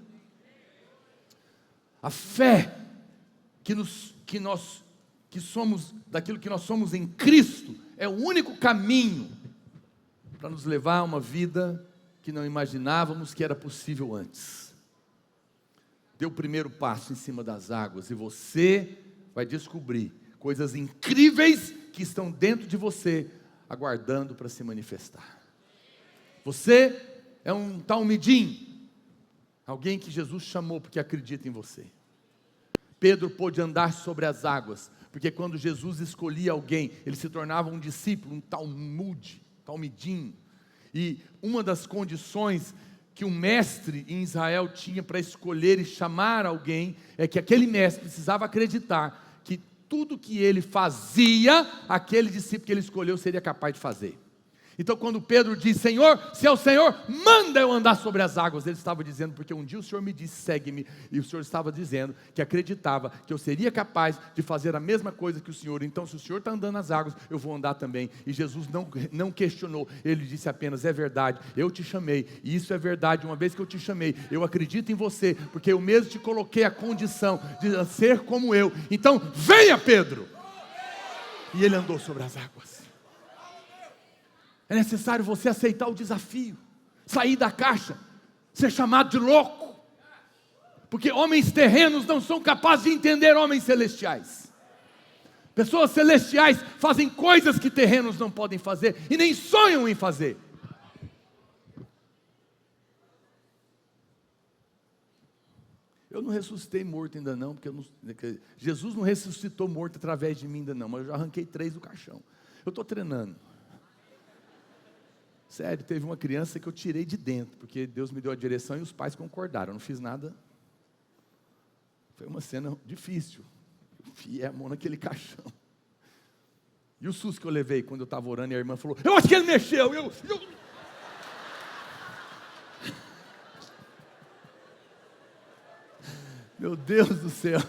A fé que somos daquilo que nós somos em Cristo é o único caminho para nos levar a uma vida que não imaginávamos que era possível antes. Dê o primeiro passo em cima das águas e você vai descobrir coisas incríveis que estão dentro de você, aguardando para se manifestar. Você é um talmidim, alguém que Jesus chamou porque acredita em você. Pedro pôde andar sobre as águas, porque quando Jesus escolhia alguém, ele se tornava um discípulo, um talmidim. E uma das condições que um mestre em Israel tinha para escolher e chamar alguém, é que aquele mestre precisava acreditar que tudo que ele fazia, aquele discípulo que ele escolheu seria capaz de fazer. Então quando Pedro diz, Senhor, se é o Senhor, manda eu andar sobre as águas, ele estava dizendo, porque um dia o Senhor me disse, segue-me, e o Senhor estava dizendo que acreditava que eu seria capaz de fazer a mesma coisa que o Senhor. Então se o Senhor está andando nas águas, eu vou andar também. E Jesus não questionou, ele disse apenas, é verdade, eu te chamei, e isso é verdade, uma vez que eu te chamei, eu acredito em você, porque eu mesmo te coloquei a condição de ser como eu. Então venha, Pedro. E ele andou sobre as águas. É necessário você aceitar o desafio, sair da caixa, ser chamado de louco, porque homens terrenos não são capazes de entender homens celestiais. Pessoas celestiais fazem coisas que terrenos não podem fazer e nem sonham em fazer. Eu não ressuscitei morto ainda não, porque Jesus não ressuscitou morto através de mim ainda não, mas eu já arranquei 3 do caixão. Eu estou treinando. Sério, teve uma criança que eu tirei de dentro, porque Deus me deu a direção e os pais concordaram, eu não fiz nada. Foi uma cena difícil, eu enfiei a mão naquele caixão. E o susto que eu levei quando eu estava orando e a irmã falou, eu acho que ele mexeu, Meu Deus do céu,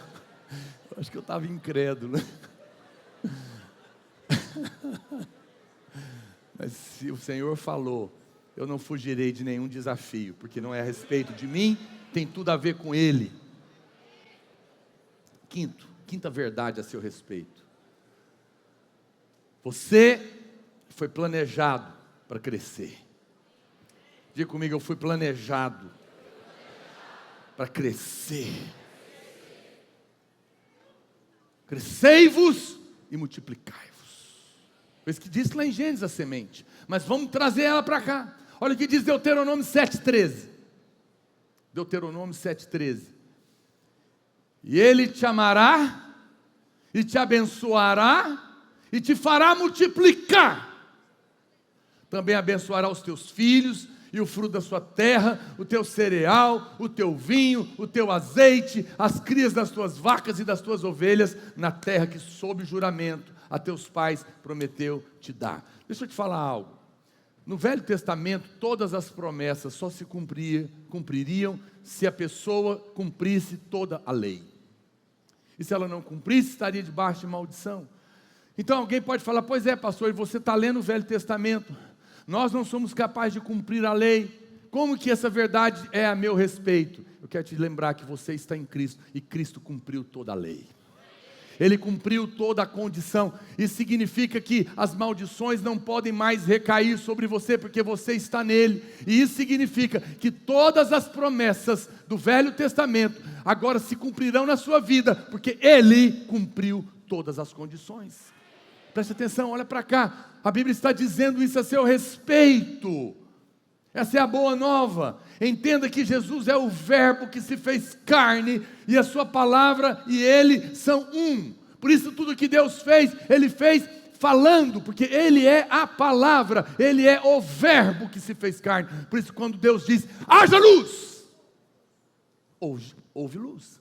eu acho que eu estava incrédulo. Mas se o Senhor falou, eu não fugirei de nenhum desafio, porque não é a respeito de mim, tem tudo a ver com Ele. Quinta verdade a seu respeito. Você foi planejado para crescer. Diga comigo, eu fui planejado para crescer. Crescei-vos e multiplicai-vos. Foi isso que diz lá em Gênesis a semente. Mas vamos trazer ela para cá. Olha o que diz Deuteronômio 7,13. Deuteronômio 7,13. E Ele te amará, e te abençoará, e te fará multiplicar. Também abençoará os teus filhos, e o fruto da sua terra, o teu cereal, o teu vinho, o teu azeite, as crias das tuas vacas e das tuas ovelhas, na terra que sob juramento a teus pais prometeu te dar. Deixa eu te falar algo. No Velho Testamento, todas as promessas só se cumpririam se a pessoa cumprisse toda a lei. E se ela não cumprisse, estaria debaixo de maldição. Então alguém pode falar, pois é, pastor, e você está lendo o Velho Testamento. Nós não somos capazes de cumprir a lei. Como que essa verdade é a meu respeito? Eu quero te lembrar que você está em Cristo, e Cristo cumpriu toda a lei. Ele cumpriu toda a condição. Isso significa que as maldições não podem mais recair sobre você, porque você está nele. E isso significa que todas as promessas do Velho Testamento agora se cumprirão na sua vida, porque Ele cumpriu todas as condições. Preste atenção, olha para cá. A Bíblia está dizendo isso a seu respeito. Essa é a boa nova. Entenda que Jesus é o verbo que se fez carne, e a sua palavra e Ele são um. Por isso tudo que Deus fez, Ele fez falando, porque Ele é a palavra, Ele é o verbo que se fez carne. Por isso quando Deus diz, haja luz, houve luz.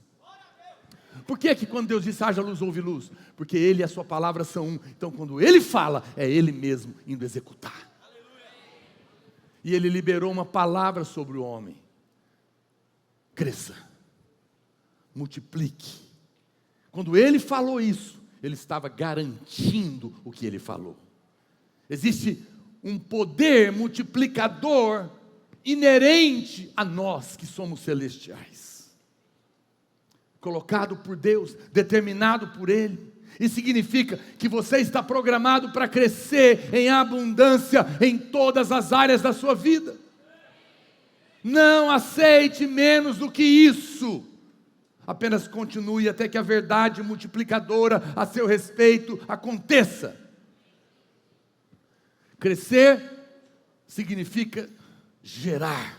Por que quando Deus diz haja luz, houve luz? Porque Ele e a sua palavra são um. Então quando Ele fala, é Ele mesmo indo executar. E Ele liberou uma palavra sobre o homem: cresça, multiplique. Quando Ele falou isso, Ele estava garantindo o que Ele falou. Existe um poder multiplicador inerente a nós que somos celestiais, colocado por Deus, determinado por Ele. Isso significa que você está programado para crescer em abundância em todas as áreas da sua vida. Não aceite menos do que isso. Apenas continue até que a verdade multiplicadora a seu respeito aconteça. Crescer significa gerar,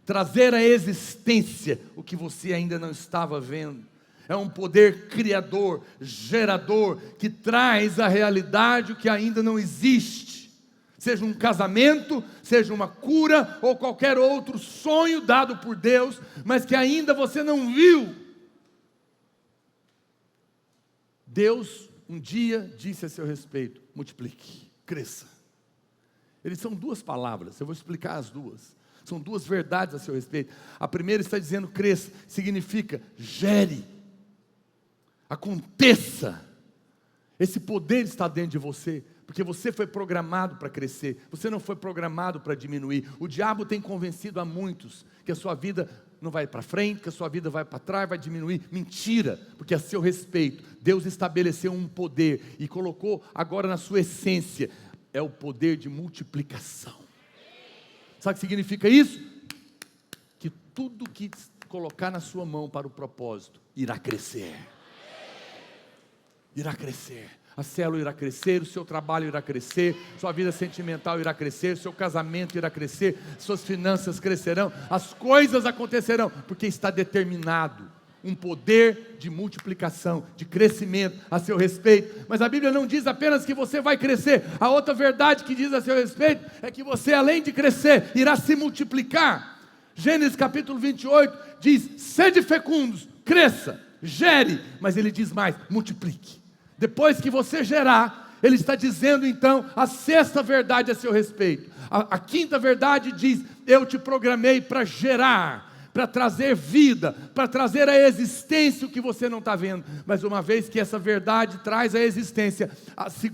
trazer à existência o que você ainda não estava vendo. É um poder criador, gerador, que traz à realidade o que ainda não existe. Seja um casamento, seja uma cura, ou qualquer outro sonho dado por Deus, mas que ainda você não viu. Deus um dia disse a seu respeito: multiplique, cresça. Eles são duas palavras, eu vou explicar as duas. São duas verdades a seu respeito. A primeira está dizendo cresça, significa gere, aconteça. Esse poder está dentro de você, porque você foi programado para crescer, você não foi programado para diminuir. O diabo tem convencido a muitos que a sua vida não vai para frente, que a sua vida vai para trás, vai diminuir. Mentira, porque a seu respeito, Deus estabeleceu um poder e colocou agora na sua essência, é o poder de multiplicação. Sabe o que significa isso? Que tudo que colocar na sua mão para o propósito, irá crescer. Irá crescer. A célula irá crescer, o seu trabalho irá crescer, sua vida sentimental irá crescer, seu casamento irá crescer, suas finanças crescerão, as coisas acontecerão, porque está determinado um poder de multiplicação, de crescimento a seu respeito. Mas a Bíblia não diz apenas que você vai crescer. A outra verdade que diz a seu respeito é que você, além de crescer, irá se multiplicar. Gênesis capítulo 28 diz: sede fecundos, cresça, gere, mas ele diz mais: multiplique. Depois que você gerar, ele está dizendo então a sexta verdade a seu respeito. A quinta verdade diz: eu te programei para gerar, para trazer vida, para trazer à existência o que você não está vendo. Mas uma vez que essa verdade traz à existência,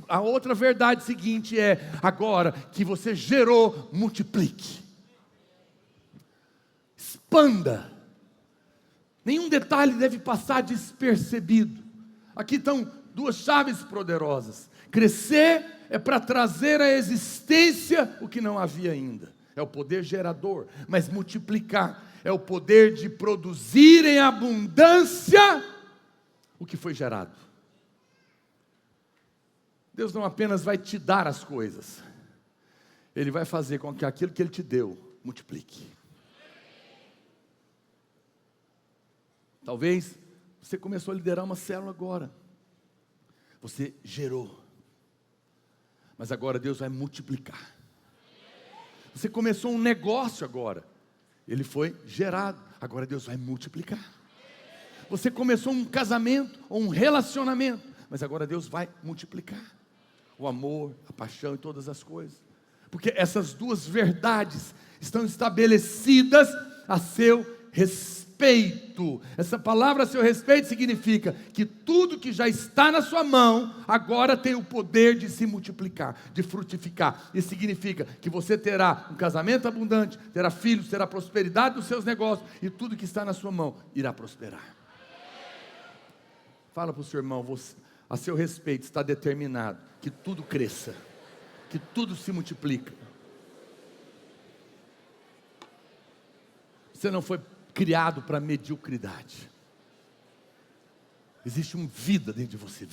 a outra verdade seguinte é: agora que você gerou, multiplique, expanda. Nenhum detalhe deve passar despercebido. Aqui estão duas chaves poderosas. Crescer é para trazer à existência o que não havia ainda. É o poder gerador. Mas multiplicar é o poder de produzir em abundância o que foi gerado. Deus não apenas vai te dar as coisas, Ele vai fazer com que aquilo que Ele te deu multiplique. Talvez você começou a liderar uma célula agora. Você gerou, mas agora Deus vai multiplicar. Você começou um negócio agora, ele foi gerado, agora Deus vai multiplicar. Você começou um casamento ou um relacionamento, mas agora Deus vai multiplicar o amor, a paixão e todas as coisas, porque essas duas verdades estão estabelecidas a seu respeito. Essa palavra a seu respeito significa que tudo que já está na sua mão agora tem o poder de se multiplicar, de frutificar. Isso significa que você terá um casamento abundante, terá filhos, terá prosperidade nos seus negócios, e tudo que está na sua mão irá prosperar. Fala para o seu irmão: você, a seu respeito está determinado que tudo cresça, que tudo se multiplica. Você não foi criado para mediocridade. Existe uma vida dentro de você,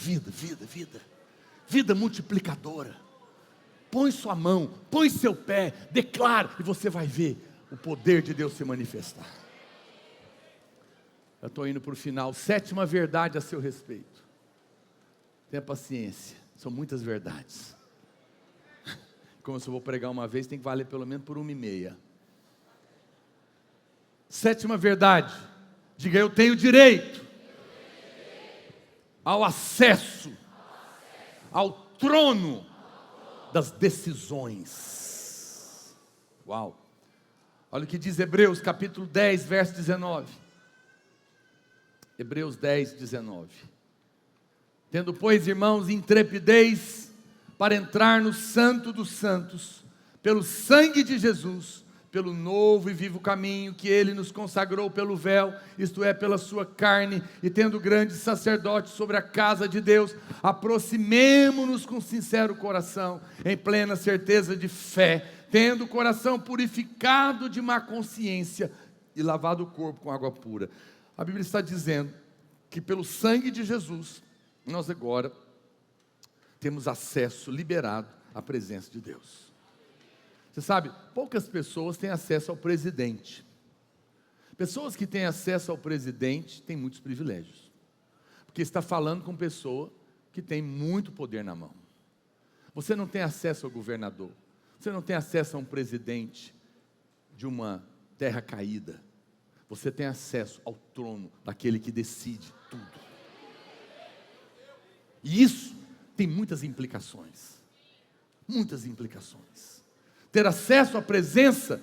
vida multiplicadora. Põe sua mão, põe seu pé, declara, e você vai ver o poder de Deus se manifestar. Eu estou indo para o final. Sétima verdade a seu respeito: tenha paciência. São muitas verdades. Como se eu vou pregar uma vez, tem que valer pelo menos por 1h30. Sétima verdade. Diga: eu tenho direito ao acesso ao trono das decisões. Uau! Olha o que diz Hebreus capítulo 10, verso 19. Hebreus 10, 19. Tendo, pois, irmãos, intrepidez para entrar no santo dos santos, pelo sangue de Jesus, pelo novo e vivo caminho que Ele nos consagrou pelo véu, isto é, pela sua carne, e tendo grande sacerdote sobre a casa de Deus, aproximemo-nos com sincero coração, em plena certeza de fé, tendo o coração purificado de má consciência e lavado o corpo com água pura. A Bíblia está dizendo que pelo sangue de Jesus, nós agora temos acesso liberado à presença de Deus. Você sabe, poucas pessoas têm acesso ao presidente. Pessoas que têm acesso ao presidente têm muitos privilégios, porque está falando com pessoa que tem muito poder na mão. Você não tem acesso ao governador, você não tem acesso a um presidente de uma terra caída. Você tem acesso ao trono daquele que decide tudo. E isso tem muitas implicações. Muitas implicações. Ter acesso à presença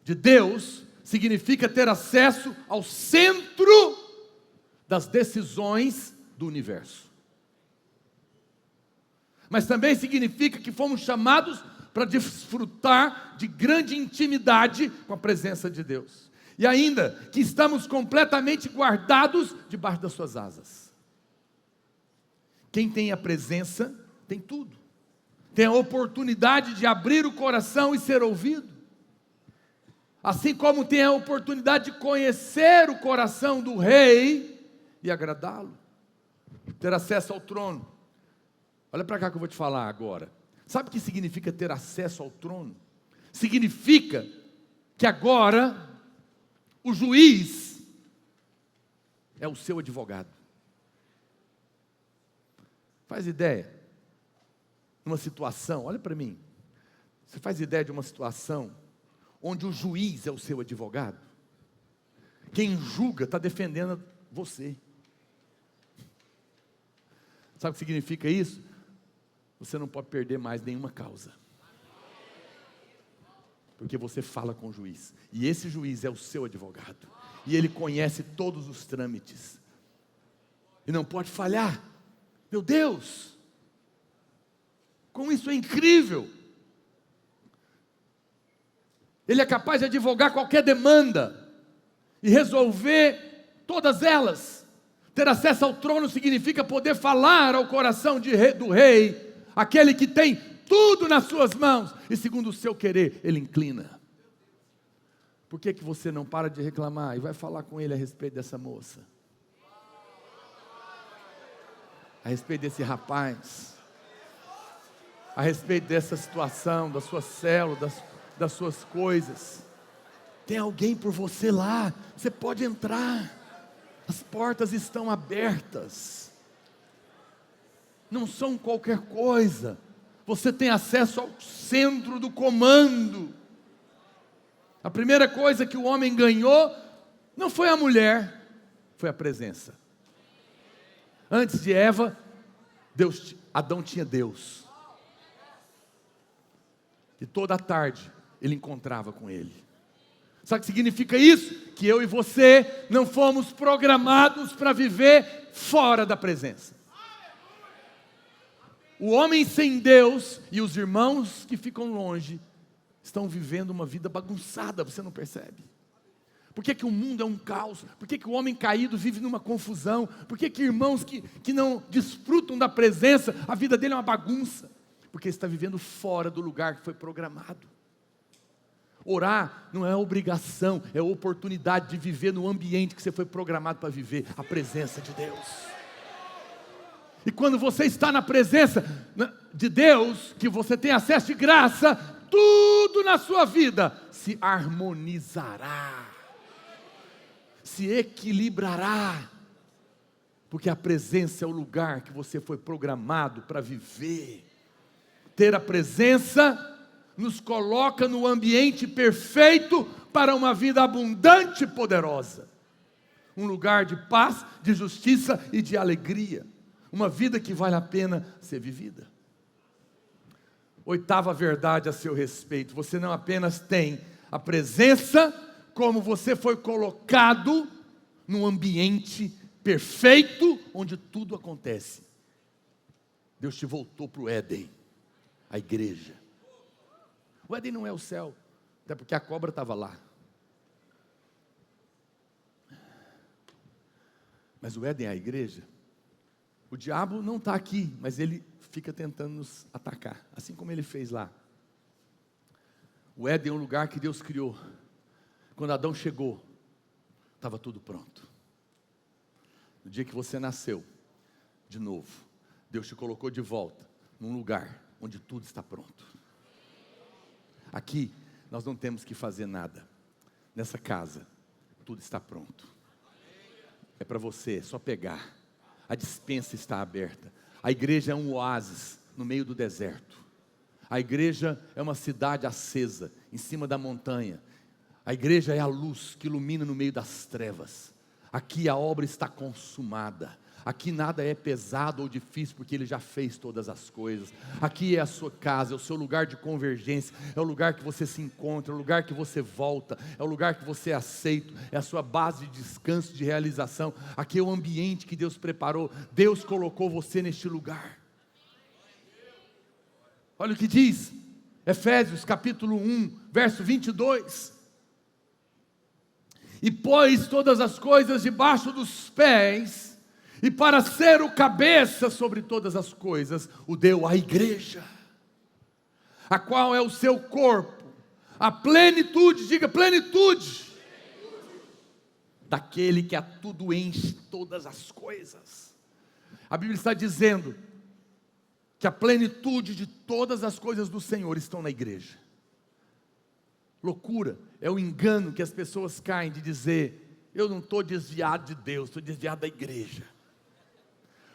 de Deus significa ter acesso ao centro das decisões do universo. Mas também significa que fomos chamados para desfrutar de grande intimidade com a presença de Deus. E ainda que estamos completamente guardados debaixo das suas asas. Quem tem a presença tem tudo. Tem a oportunidade de abrir o coração e ser ouvido. Assim como tem a oportunidade de conhecer o coração do rei e agradá-lo. Ter acesso ao trono. Olha para cá que eu vou te falar agora. Sabe o que significa ter acesso ao trono? Significa que agora o juiz é o seu advogado. Faz ideia? Numa situação, olha para mim. Você faz ideia de uma situação onde o juiz é o seu advogado? Quem julga está defendendo você. Sabe o que significa isso? Você não pode perder mais nenhuma causa. Porque você fala com o juiz. E esse juiz é o seu advogado. E ele conhece todos os trâmites. E não pode falhar. Meu Deus! Como isso é incrível! Ele é capaz de advogar qualquer demanda e resolver todas elas. Ter acesso ao trono significa poder falar ao coração do rei, aquele que tem tudo nas suas mãos, e segundo o seu querer, ele inclina. Por que você não para de reclamar e vai falar com ele a respeito dessa moça? A respeito desse rapaz? A respeito dessa situação, da sua célula, das suas coisas? Tem alguém por você lá, você pode entrar. As portas estão abertas. Não são qualquer coisa. Você tem acesso ao centro do comando. A primeira coisa que o homem ganhou não foi a mulher, foi a presença. Antes de Eva, Adão tinha Deus. E toda a tarde ele encontrava com ele. Sabe o que significa isso? Que eu e você não fomos programados para viver fora da presença. O homem sem Deus e os irmãos que ficam longe estão vivendo uma vida bagunçada, você não percebe? Por que o mundo é um caos? Por que o homem caído vive numa confusão? Por que irmãos que não desfrutam da presença, a vida dele é uma bagunça? Porque ele está vivendo fora do lugar que foi programado. Orar não é obrigação, é oportunidade de viver no ambiente que você foi programado para viver, a presença de Deus. E quando você está na presença de Deus, que você tem acesso de graça, tudo na sua vida se harmonizará, se equilibrará, Porque a presença é o lugar que você foi programado para viver. Ter a presença nos coloca no ambiente perfeito para uma vida abundante e poderosa. Um lugar de paz, de justiça e de alegria. Uma vida que vale a pena ser vivida. Oitava verdade a seu respeito: você não apenas tem a presença, como você foi colocado num ambiente perfeito, onde tudo acontece. Deus te voltou para o Éden, a igreja. O Éden não é o céu, até porque a cobra estava lá. Mas o Éden é a igreja. O diabo não está aqui, mas ele fica tentando nos atacar, assim como ele fez lá. O Éden é um lugar que Deus criou. Quando Adão chegou, estava tudo pronto. No dia que você nasceu, de novo, Deus te colocou de volta num lugar onde tudo está pronto. Aqui, nós não temos que fazer nada. Nessa casa, tudo está pronto. É para você, é só pegar. A despensa está aberta. A igreja é um oásis no meio do deserto. A igreja é uma cidade acesa, em cima da montanha. A igreja é a luz que ilumina no meio das trevas. Aqui a obra está consumada. Aqui nada é pesado ou difícil, porque Ele já fez todas as coisas. Aqui é a sua casa, é o seu lugar de convergência, é o lugar que você se encontra, é o lugar que você volta, é o lugar que você é aceito, é a sua base de descanso, de realização. Aqui é o ambiente que Deus preparou. Deus colocou você neste lugar. Olha o que diz Efésios capítulo 1, verso 22. E pôs todas as coisas debaixo dos pés, e para ser o cabeça sobre todas as coisas, o deu à igreja, a qual é o seu corpo, a plenitude, diga plenitude, daquele que a tudo enche todas as coisas. A Bíblia está dizendo que a plenitude de todas as coisas do Senhor estão na igreja. Loucura é o engano que as pessoas caem de dizer: eu não estou desviado de Deus, estou desviado da igreja.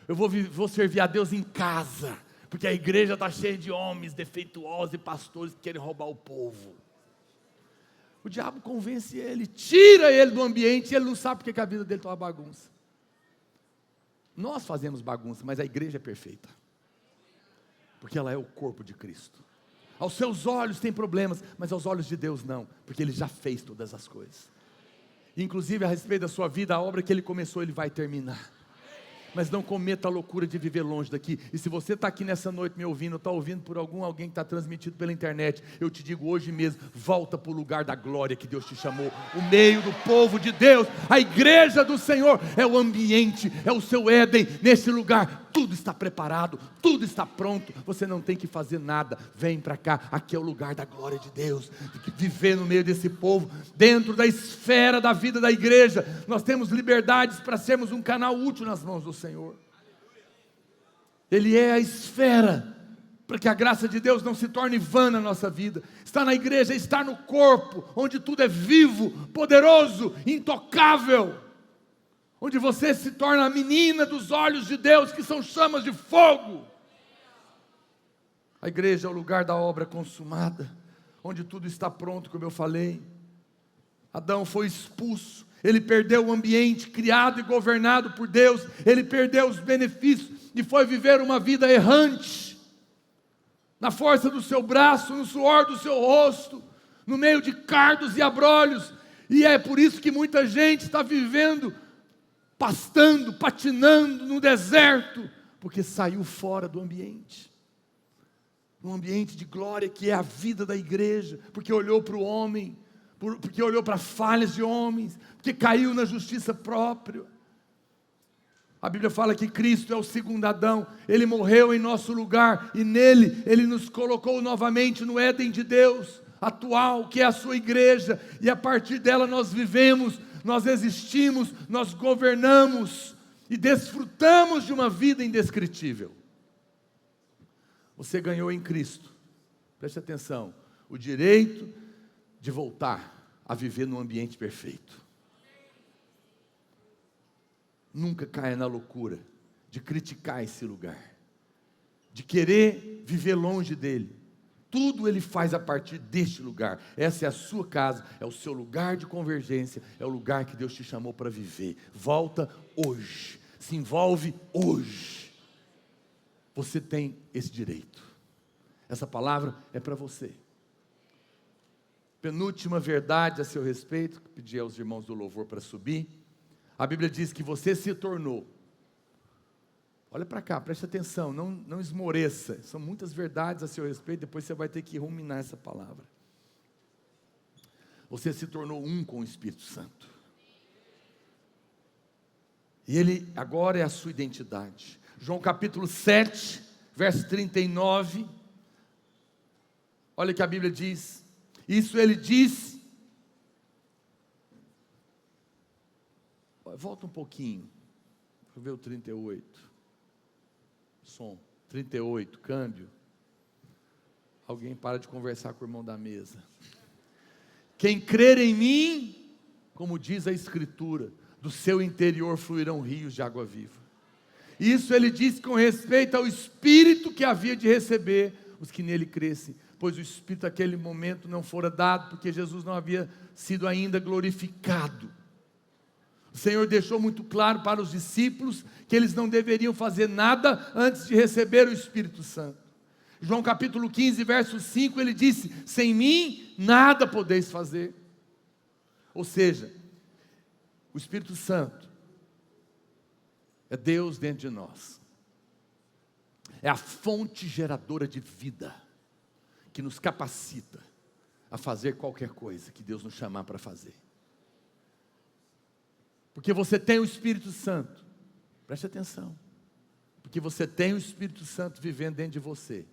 Eu vou servir a Deus em casa, porque a igreja está cheia de homens defeituosos e pastores que querem roubar o povo. O diabo convence ele, tira ele do ambiente, e ele não sabe porque que a vida dele está uma bagunça. Nós fazemos bagunça, mas a igreja é perfeita, porque ela é o corpo de Cristo. Aos seus olhos tem problemas, mas aos olhos de Deus não, porque Ele já fez todas as coisas. Inclusive a respeito da sua vida, a obra que Ele começou, Ele vai terminar. Mas não cometa a loucura de viver longe daqui. E se você está aqui nessa noite me ouvindo, está ouvindo por alguém que está transmitido pela internet, eu te digo hoje mesmo: volta para o lugar da glória que Deus te chamou, o meio do povo de Deus. A igreja do Senhor é o ambiente, é o seu Éden. Nesse lugar tudo está preparado, tudo está pronto, você não tem que fazer nada. Vem para cá, aqui é o lugar da glória de Deus. Viver no meio desse povo, dentro da esfera da vida da igreja, nós temos liberdades para sermos um canal útil nas mãos do Senhor. Ele é a esfera, para que a graça de Deus não se torne vã na nossa vida. Estar na igreja é estar no corpo, onde tudo é vivo, poderoso, intocável, onde você se torna a menina dos olhos de Deus, que são chamas de fogo. A igreja é o lugar da obra consumada, onde tudo está pronto, como eu falei. Adão foi expulso, ele perdeu o ambiente criado e governado por Deus, ele perdeu os benefícios e foi viver uma vida errante, na força do seu braço, no suor do seu rosto, no meio de cardos e abrolhos. E é por isso que muita gente está vivendo, pastando, patinando no deserto, porque saiu fora do ambiente, um ambiente de glória que é a vida da igreja, porque olhou para o homem, porque olhou para falhas de homens, porque caiu na justiça própria. A Bíblia fala que Cristo é o segundo Adão, Ele morreu em nosso lugar, e nele, Ele nos colocou novamente no Éden de Deus, atual, que é a sua igreja, e a partir dela nós vivemos, nós existimos, nós governamos, e desfrutamos de uma vida indescritível. Você ganhou em Cristo, preste atenção, o direito de voltar a viver num ambiente perfeito. nunca caia na loucura de criticar esse lugar, de querer viver longe dele. Tudo ele faz a partir deste lugar. Essa é a sua casa, é o seu lugar de convergência, é o lugar que Deus te chamou para viver. Volta hoje, se envolve hoje. Você tem esse direito. Essa palavra é para você. Penúltima verdade a seu respeito, pedi aos irmãos do louvor para subir. A Bíblia diz que você se tornou. Olha para cá, preste atenção, não esmoreça. São muitas verdades a seu respeito, depois você vai ter que ruminar essa palavra. Você se tornou um com o Espírito Santo. E ele agora é a sua identidade. João capítulo 7, verso 39. Olha o que a Bíblia diz. Isso ele diz. Volta um pouquinho. Deixa eu ver o 38. Som, 38, câmbio. Alguém para de conversar com o irmão da mesa. Quem crer em mim, como diz a Escritura, do seu interior fluirão rios de água viva. Isso ele disse com respeito ao Espírito que havia de receber os que nele crescem, pois o Espírito naquele momento não fora dado, porque Jesus não havia sido ainda glorificado. O Senhor deixou muito claro para os discípulos que eles não deveriam fazer nada antes de receber o Espírito Santo. João capítulo 15, verso 5, ele disse: sem mim nada podeis fazer. Ou seja, o Espírito Santo é Deus dentro de nós. É a fonte geradora de vida que nos capacita a fazer qualquer coisa que Deus nos chamar para fazer. Porque você tem o Espírito Santo, preste atenção, porque você tem o Espírito Santo vivendo dentro de você,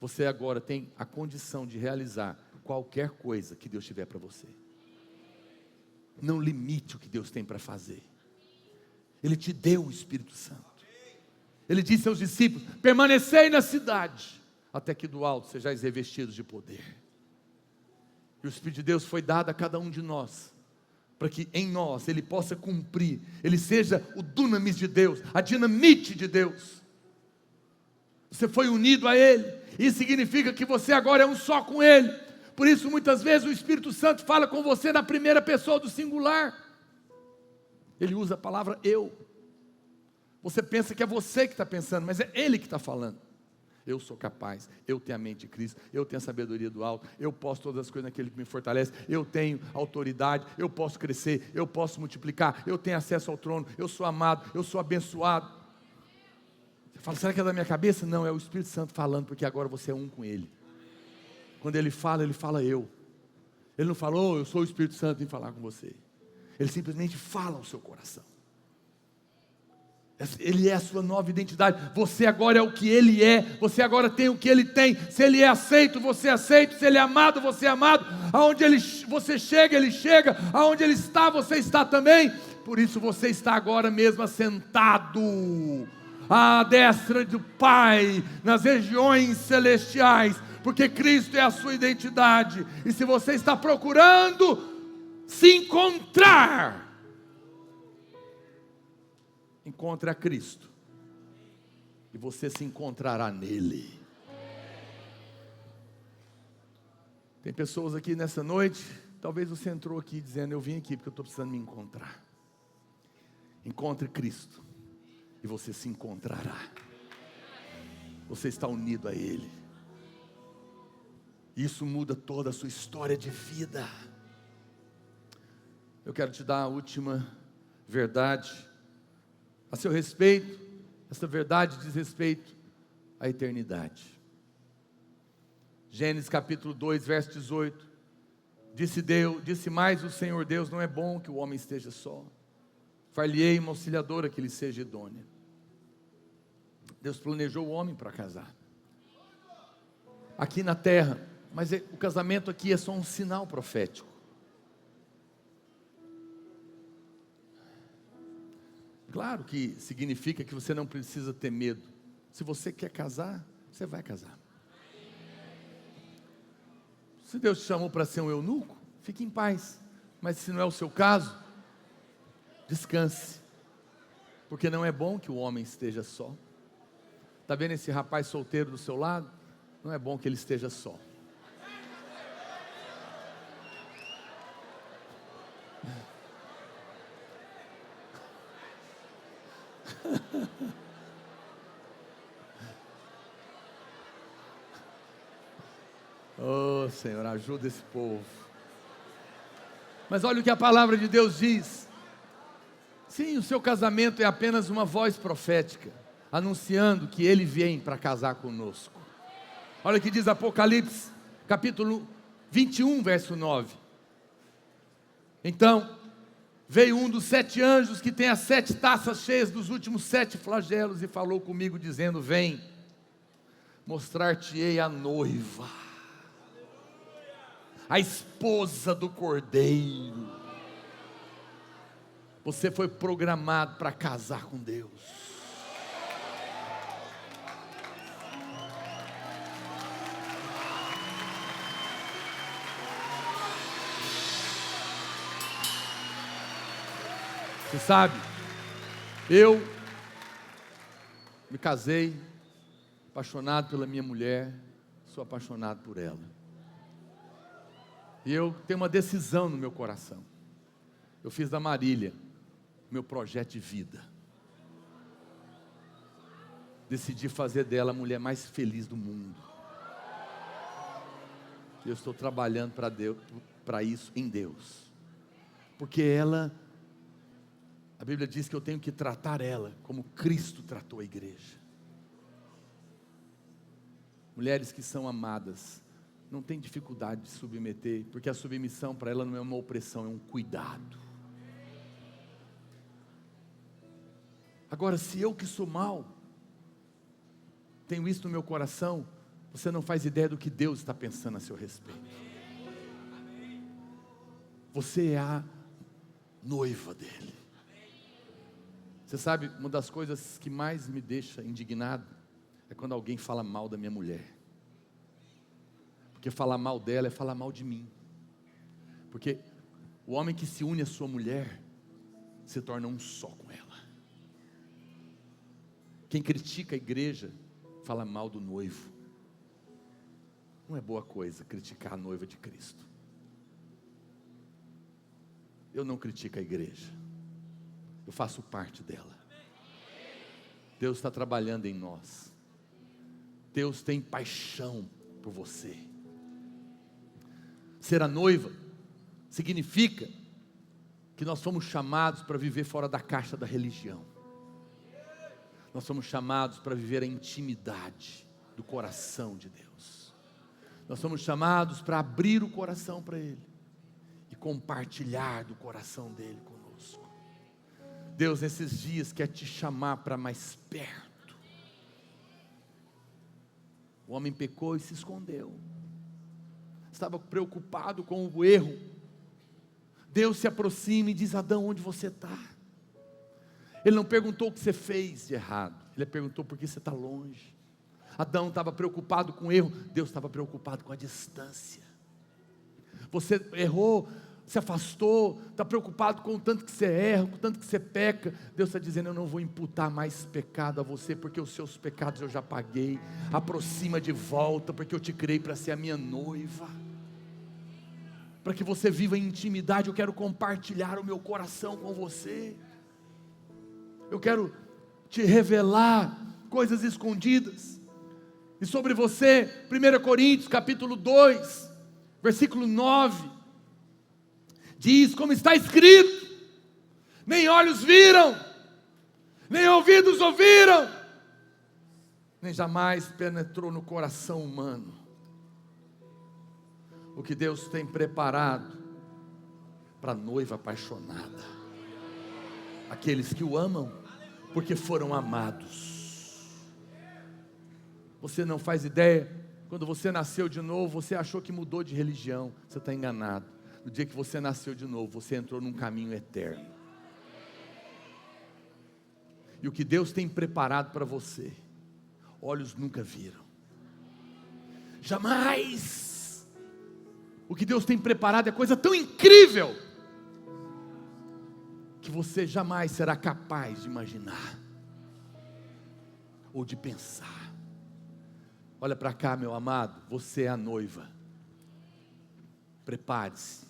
você agora tem a condição de realizar qualquer coisa que Deus tiver para você. Não limite o que Deus tem para fazer. Ele te deu o Espírito Santo. Ele disse aos discípulos: permanecei na cidade, até que do alto sejais revestidos de poder. E o Espírito de Deus foi dado a cada um de nós, para que em nós Ele possa cumprir, Ele seja o dunamis de Deus, a dinamite de Deus. Você foi unido a Ele, isso significa que você agora é um só com Ele. Por isso muitas vezes o Espírito Santo fala com você na primeira pessoa do singular. Ele usa a palavra eu. Você pensa que é você que está pensando, mas é Ele que está falando. Eu sou capaz, eu tenho a mente de Cristo, eu tenho a sabedoria do alto, eu posso todas as coisas naquele que me fortalece, eu tenho autoridade, eu posso crescer, eu posso multiplicar, eu tenho acesso ao trono, eu sou amado, eu sou abençoado. Você fala, será que é da minha cabeça? Não, é o Espírito Santo falando, porque agora você é um com Ele. Quando Ele fala eu. Ele não falou, eu sou o Espírito Santo em falar com você. Ele simplesmente fala ao seu coração. Ele é a sua nova identidade. Você agora é o que Ele é. Você agora tem o que Ele tem. Se Ele é aceito, você é aceito. Se Ele é amado, você é amado. Aonde você chega, Ele chega. Aonde Ele está, você está também. Por isso você está agora mesmo assentado à destra do Pai, nas regiões celestiais, porque Cristo é a sua identidade. E se você está procurando se encontrar, encontre a Cristo, e você se encontrará nele. Tem pessoas aqui nessa noite, talvez você entrou aqui dizendo, eu vim aqui porque eu estou precisando me encontrar. Encontre Cristo, e você se encontrará. Você está unido a Ele. Isso muda toda a sua história de vida. Eu quero te dar a última verdade a seu respeito. Essa verdade diz respeito à eternidade. Gênesis capítulo 2, verso 18. Disse mais o Senhor Deus: não é bom que o homem esteja só. Far-lhe-ei uma auxiliadora que lhe seja idônea. Deus planejou o homem para casar aqui na terra, mas o casamento aqui é só um sinal profético. Claro que significa que você não precisa ter medo. Se você quer casar, você vai casar. Se Deus te chamou para ser um eunuco, fique em paz. Mas se não é o seu caso, descanse. Porque não é bom que o homem esteja só. Está vendo esse rapaz solteiro do seu lado? Não é bom que ele esteja só. Oh, Senhor, ajuda esse povo. Mas olha o que a palavra de Deus diz. Sim, o seu casamento é apenas uma voz profética, anunciando que Ele vem para casar conosco. Olha o que diz Apocalipse, capítulo 21, verso 9. Então, veio um dos 7 anjos que tem as 7 taças cheias dos últimos 7 flagelos e falou comigo dizendo: vem, mostrar-te-ei a noiva, a esposa do Cordeiro. Você foi programado para casar com Deus. Você sabe, eu me casei, apaixonado pela minha mulher, sou apaixonado por ela. E eu tenho uma decisão no meu coração. Eu fiz da Marília meu projeto de vida. Decidi fazer dela a mulher mais feliz do mundo. Eu estou trabalhando para Deus, para isso em Deus. Porque ela, a Bíblia diz que eu tenho que tratar ela como Cristo tratou a igreja. Mulheres que são amadas não têm dificuldade de submeter, porque a submissão para ela não é uma opressão, é um cuidado. Agora, se eu que sou mau, tenho isso no meu coração, você não faz ideia do que Deus está pensando a seu respeito. Você é a noiva dele. Você sabe, uma das coisas que mais me deixa indignado é quando alguém fala mal da minha mulher. Porque falar mal dela é falar mal de mim. Porque o homem que se une à sua mulher se torna um só com ela. Quem critica a igreja fala mal do noivo. Não é boa coisa criticar a noiva de Cristo. Eu não critico a igreja, eu faço parte dela. Deus está trabalhando em nós. Deus tem paixão por você. Ser a noiva significa que nós fomos chamados para viver fora da caixa da religião. Nós somos chamados para viver a intimidade do coração de Deus. Nós somos chamados para abrir o coração para Ele e compartilhar do coração dele conosco. Deus nesses dias quer te chamar para mais perto. O homem pecou e se escondeu. Estava preocupado com o erro. Deus se aproxima e diz: Adão, onde você está? Ele não perguntou o que você fez de errado, ele perguntou por que você está longe. Adão estava preocupado com o erro, Deus estava preocupado com a distância. Você errou, se afastou, está preocupado com o tanto que você erra, com o tanto que você peca. Deus está dizendo: eu não vou imputar mais pecado a você, porque os seus pecados eu já paguei. Aproxima de volta, porque eu te criei para ser a minha noiva, para que você viva em intimidade. Eu quero compartilhar o meu coração com você. Eu quero te revelar coisas escondidas. E sobre você, 1 Coríntios capítulo 2, versículo 9, diz, como está escrito: nem olhos viram, nem ouvidos ouviram, nem jamais penetrou no coração humano o que Deus tem preparado para a noiva apaixonada, aqueles que o amam porque foram amados. Você não faz ideia, quando você nasceu de novo, você achou que mudou de religião. Você está enganado. No dia que você nasceu de novo, você entrou num caminho eterno. E o que Deus tem preparado para você, olhos nunca viram, jamais. O que Deus tem preparado é coisa tão incrível, que você jamais será capaz de imaginar ou de pensar. Olha para cá, meu amado, você é a noiva. Prepare-se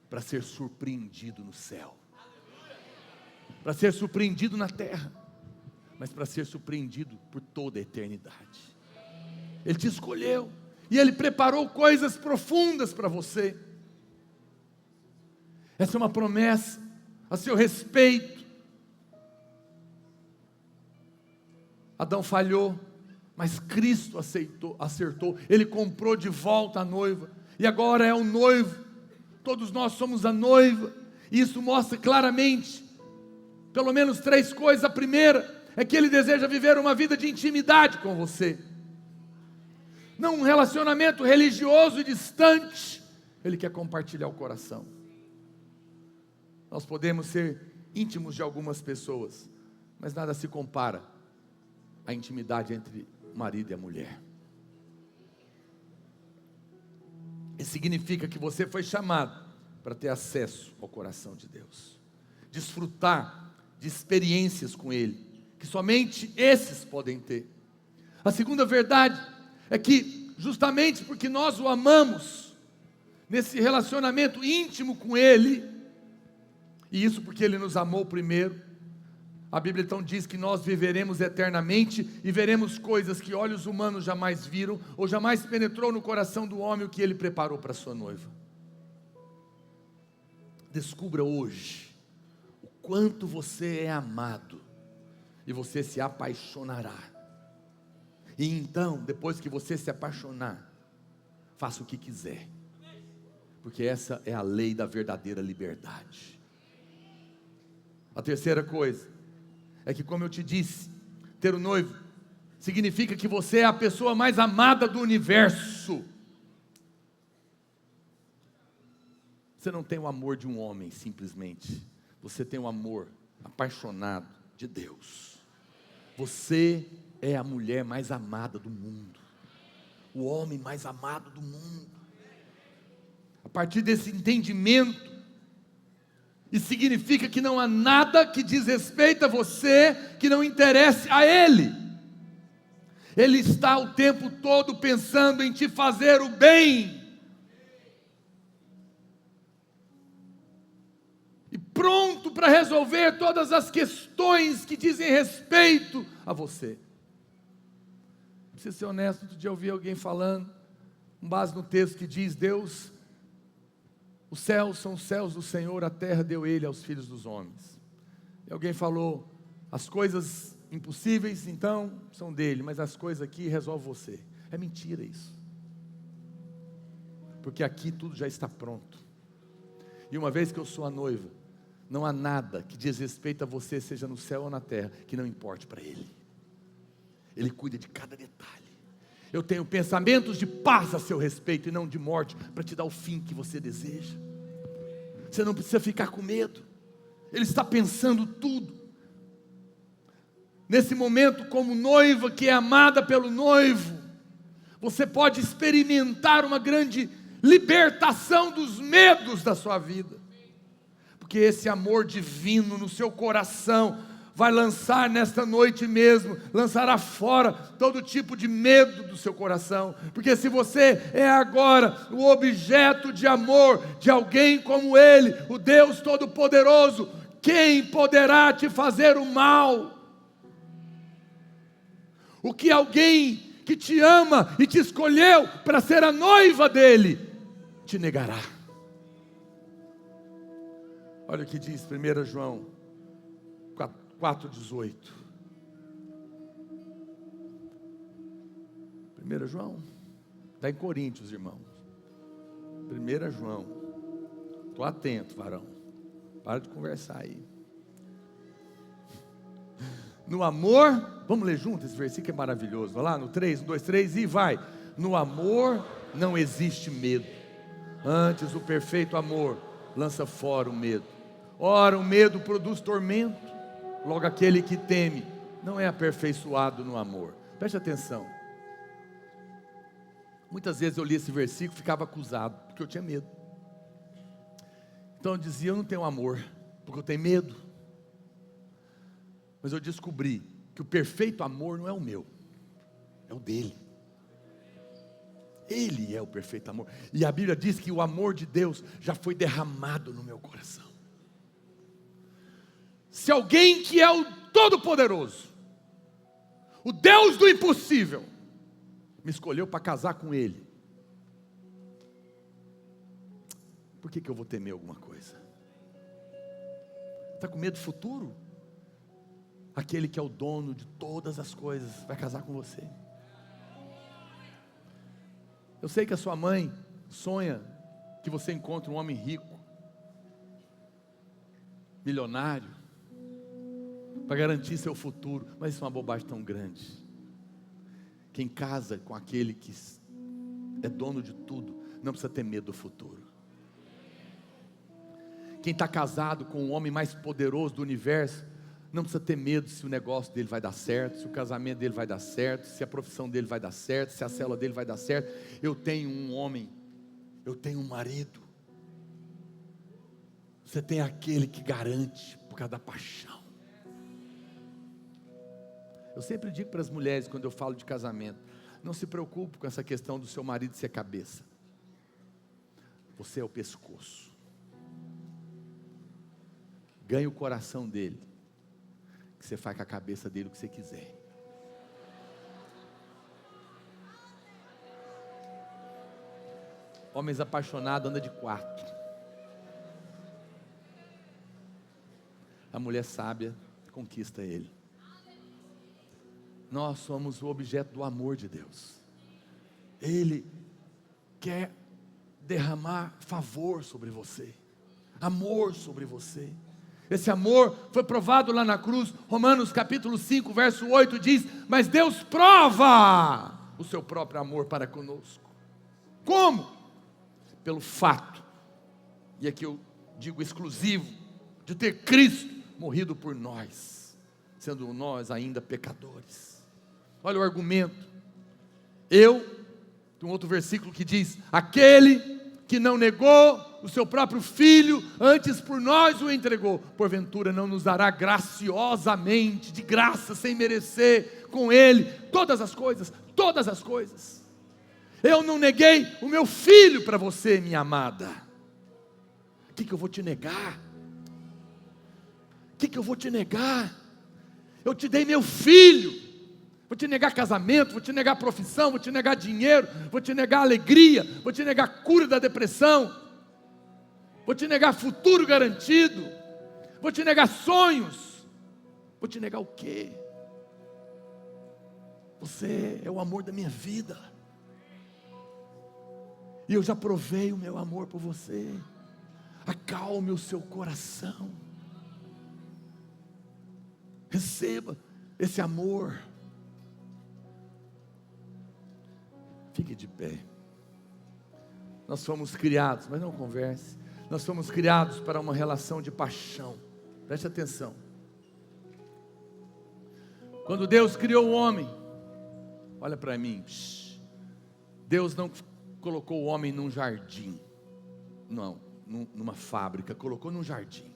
para ser surpreendido no céu, para ser surpreendido na terra, mas para ser surpreendido por toda a eternidade. Ele te escolheu e Ele preparou coisas profundas para você. Essa é uma promessa a seu respeito. Adão falhou, mas Cristo acertou. Ele comprou de volta a noiva, e agora é o noivo. Todos nós somos a noiva, e isso mostra claramente pelo menos 3 coisas. A primeira é que Ele deseja viver uma vida de intimidade com você, não um relacionamento religioso e distante. Ele quer compartilhar o coração. Nós podemos ser íntimos de algumas pessoas, mas nada se compara à intimidade entre o marido e a mulher. Isso significa que você foi chamado para ter acesso ao coração de Deus, desfrutar de experiências com Ele, que somente esses podem ter. A segunda verdade é que, justamente porque nós o amamos, nesse relacionamento íntimo com Ele, e isso porque Ele nos amou primeiro, a Bíblia então diz que nós viveremos eternamente e veremos coisas que olhos humanos jamais viram, ou jamais penetrou no coração do homem o que Ele preparou para a sua noiva. Descubra hoje o quanto você é amado, e você se apaixonará. E então, depois que você se apaixonar, faça o que quiser, porque essa é a lei da verdadeira liberdade. A terceira coisa é que, como eu te disse, ter um noivo significa que você é a pessoa mais amada do universo. Você não tem o amor de um homem simplesmente, você tem o amor apaixonado de Deus. Você é a mulher mais amada do mundo, o homem mais amado do mundo. A partir desse entendimento, isso significa que não há nada que diz respeito a você que não interesse a Ele. Ele está o tempo todo pensando em te fazer o bem, e pronto para resolver todas as questões que dizem respeito a você. Preciso ser honesto, outro dia eu ouvi alguém falando, com base no texto que diz: Deus, os céus são os céus do Senhor, a terra deu Ele aos filhos dos homens. E alguém falou: as coisas impossíveis então são dele, mas as coisas aqui resolve você. É mentira isso, porque aqui tudo já está pronto. E uma vez que eu sou a noiva, não há nada que diz respeito a você, seja no céu ou na terra, que não importe para Ele. Ele cuida de cada detalhe. Eu tenho pensamentos de paz a seu respeito e não de morte, para te dar o fim que você deseja. Você não precisa ficar com medo. Ele está pensando tudo. Nesse momento, como noiva que é amada pelo noivo, você pode experimentar uma grande libertação dos medos da sua vida, porque esse amor divino no seu coração vai lançar nesta noite mesmo, lançará fora todo tipo de medo do seu coração, porque se você é agora o objeto de amor de alguém como Ele, o Deus Todo-Poderoso, quem poderá te fazer o mal? O que alguém que te ama e te escolheu para ser a noiva dEle, te negará? Olha o que diz 1 João 4,18. 1 João, está em Coríntios, irmãos. 1 João, estou atento, varão, para de conversar aí. No amor, vamos ler junto, esse versículo é maravilhoso. Vai lá no 3, 1, 2, 3 e vai. No amor não existe medo, antes o perfeito amor lança fora o medo. Ora, o medo produz tormento, logo aquele que teme não é aperfeiçoado no amor. Preste atenção. Muitas vezes eu li esse versículo e ficava acusado, porque eu tinha medo. Então eu dizia: eu não tenho amor, porque eu tenho medo. Mas eu descobri que o perfeito amor não é o meu, é o dele. Ele é o perfeito amor. E a Bíblia diz que o amor de Deus já foi derramado no meu coração. Se alguém que é o Todo-Poderoso, o Deus do impossível, me escolheu para casar com Ele, por que eu vou temer alguma coisa? Está com medo do futuro? Aquele que é o dono de todas as coisas vai casar com você. Eu sei que a sua mãe sonha que você encontre um homem rico, milionário, para garantir seu futuro, mas isso é uma bobagem tão grande. Quem casa com aquele que é dono de tudo, não precisa ter medo do futuro. Quem está casado com o homem mais poderoso do universo, não precisa ter medo se o negócio dele vai dar certo, se o casamento dele vai dar certo, se a profissão dele vai dar certo, se a célula dele vai dar certo. Eu tenho um homem, eu tenho um marido. Você tem aquele que garante por causa da paixão. Eu sempre digo para as mulheres quando eu falo de casamento, não se preocupe com essa questão do seu marido ser cabeça. Você é o pescoço. Ganhe o coração dele, que você faz com a cabeça dele o que você quiser. Homens apaixonados andam de quarto. A mulher sábia conquista ele. Nós somos o objeto do amor de Deus. Ele quer derramar favor sobre você, amor sobre você. Esse amor foi provado lá na cruz. Romanos capítulo 5, verso 8 diz: mas Deus prova o seu próprio amor para conosco. Como? Pelo fato, e aqui eu digo exclusivo, de ter Cristo morrido por nós, sendo nós ainda pecadores. Olha o argumento. Tem um outro versículo que diz: aquele que não negou o seu próprio filho, antes por nós o entregou, porventura não nos dará graciosamente, de graça, sem merecer, com ele, todas as coisas, todas as coisas. Eu não neguei o meu filho para você, minha amada. O que eu vou te negar? O que eu vou te negar? Eu te dei meu filho. Vou te negar casamento, vou te negar profissão, vou te negar dinheiro, vou te negar alegria, vou te negar cura da depressão, vou te negar futuro garantido, vou te negar sonhos, vou te negar o quê? Você é o amor da minha vida, e eu já provei o meu amor por você. Acalme o seu coração, receba esse amor. Fique de pé. Nós fomos criados, mas não converse. Nós fomos criados para uma relação de paixão. Preste atenção. Quando Deus criou o homem, olha para mim. Deus não colocou o homem num jardim. Não, numa fábrica. Colocou num jardim.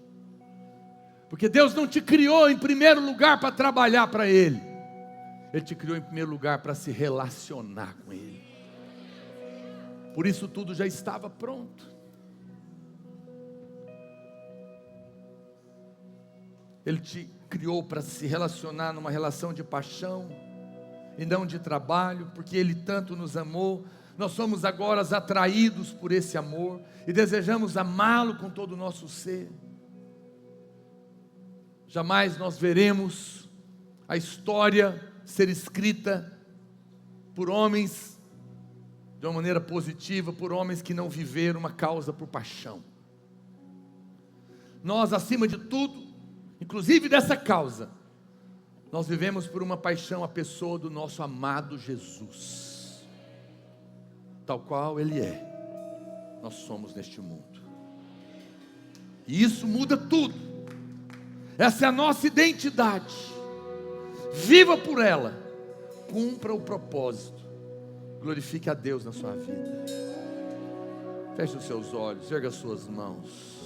Porque Deus não te criou em primeiro lugar para trabalhar para Ele. Ele te criou em primeiro lugar para se relacionar com Ele. Por isso tudo já estava pronto. Ele te criou para se relacionar numa relação de paixão e não de trabalho, porque Ele tanto nos amou. Nós somos agora atraídos por esse amor e desejamos amá-lo com todo o nosso ser. Jamais nós veremos a história ser escrita por homens de uma maneira positiva, por homens que não viveram uma causa por paixão. Nós, acima de tudo, inclusive dessa causa, nós vivemos por uma paixão a pessoa do nosso amado Jesus, tal qual Ele é, nós somos neste mundo. E isso muda tudo. Essa é a nossa identidade. Viva por ela, cumpra o propósito, glorifique a Deus na sua vida. Feche os seus olhos, erga as suas mãos.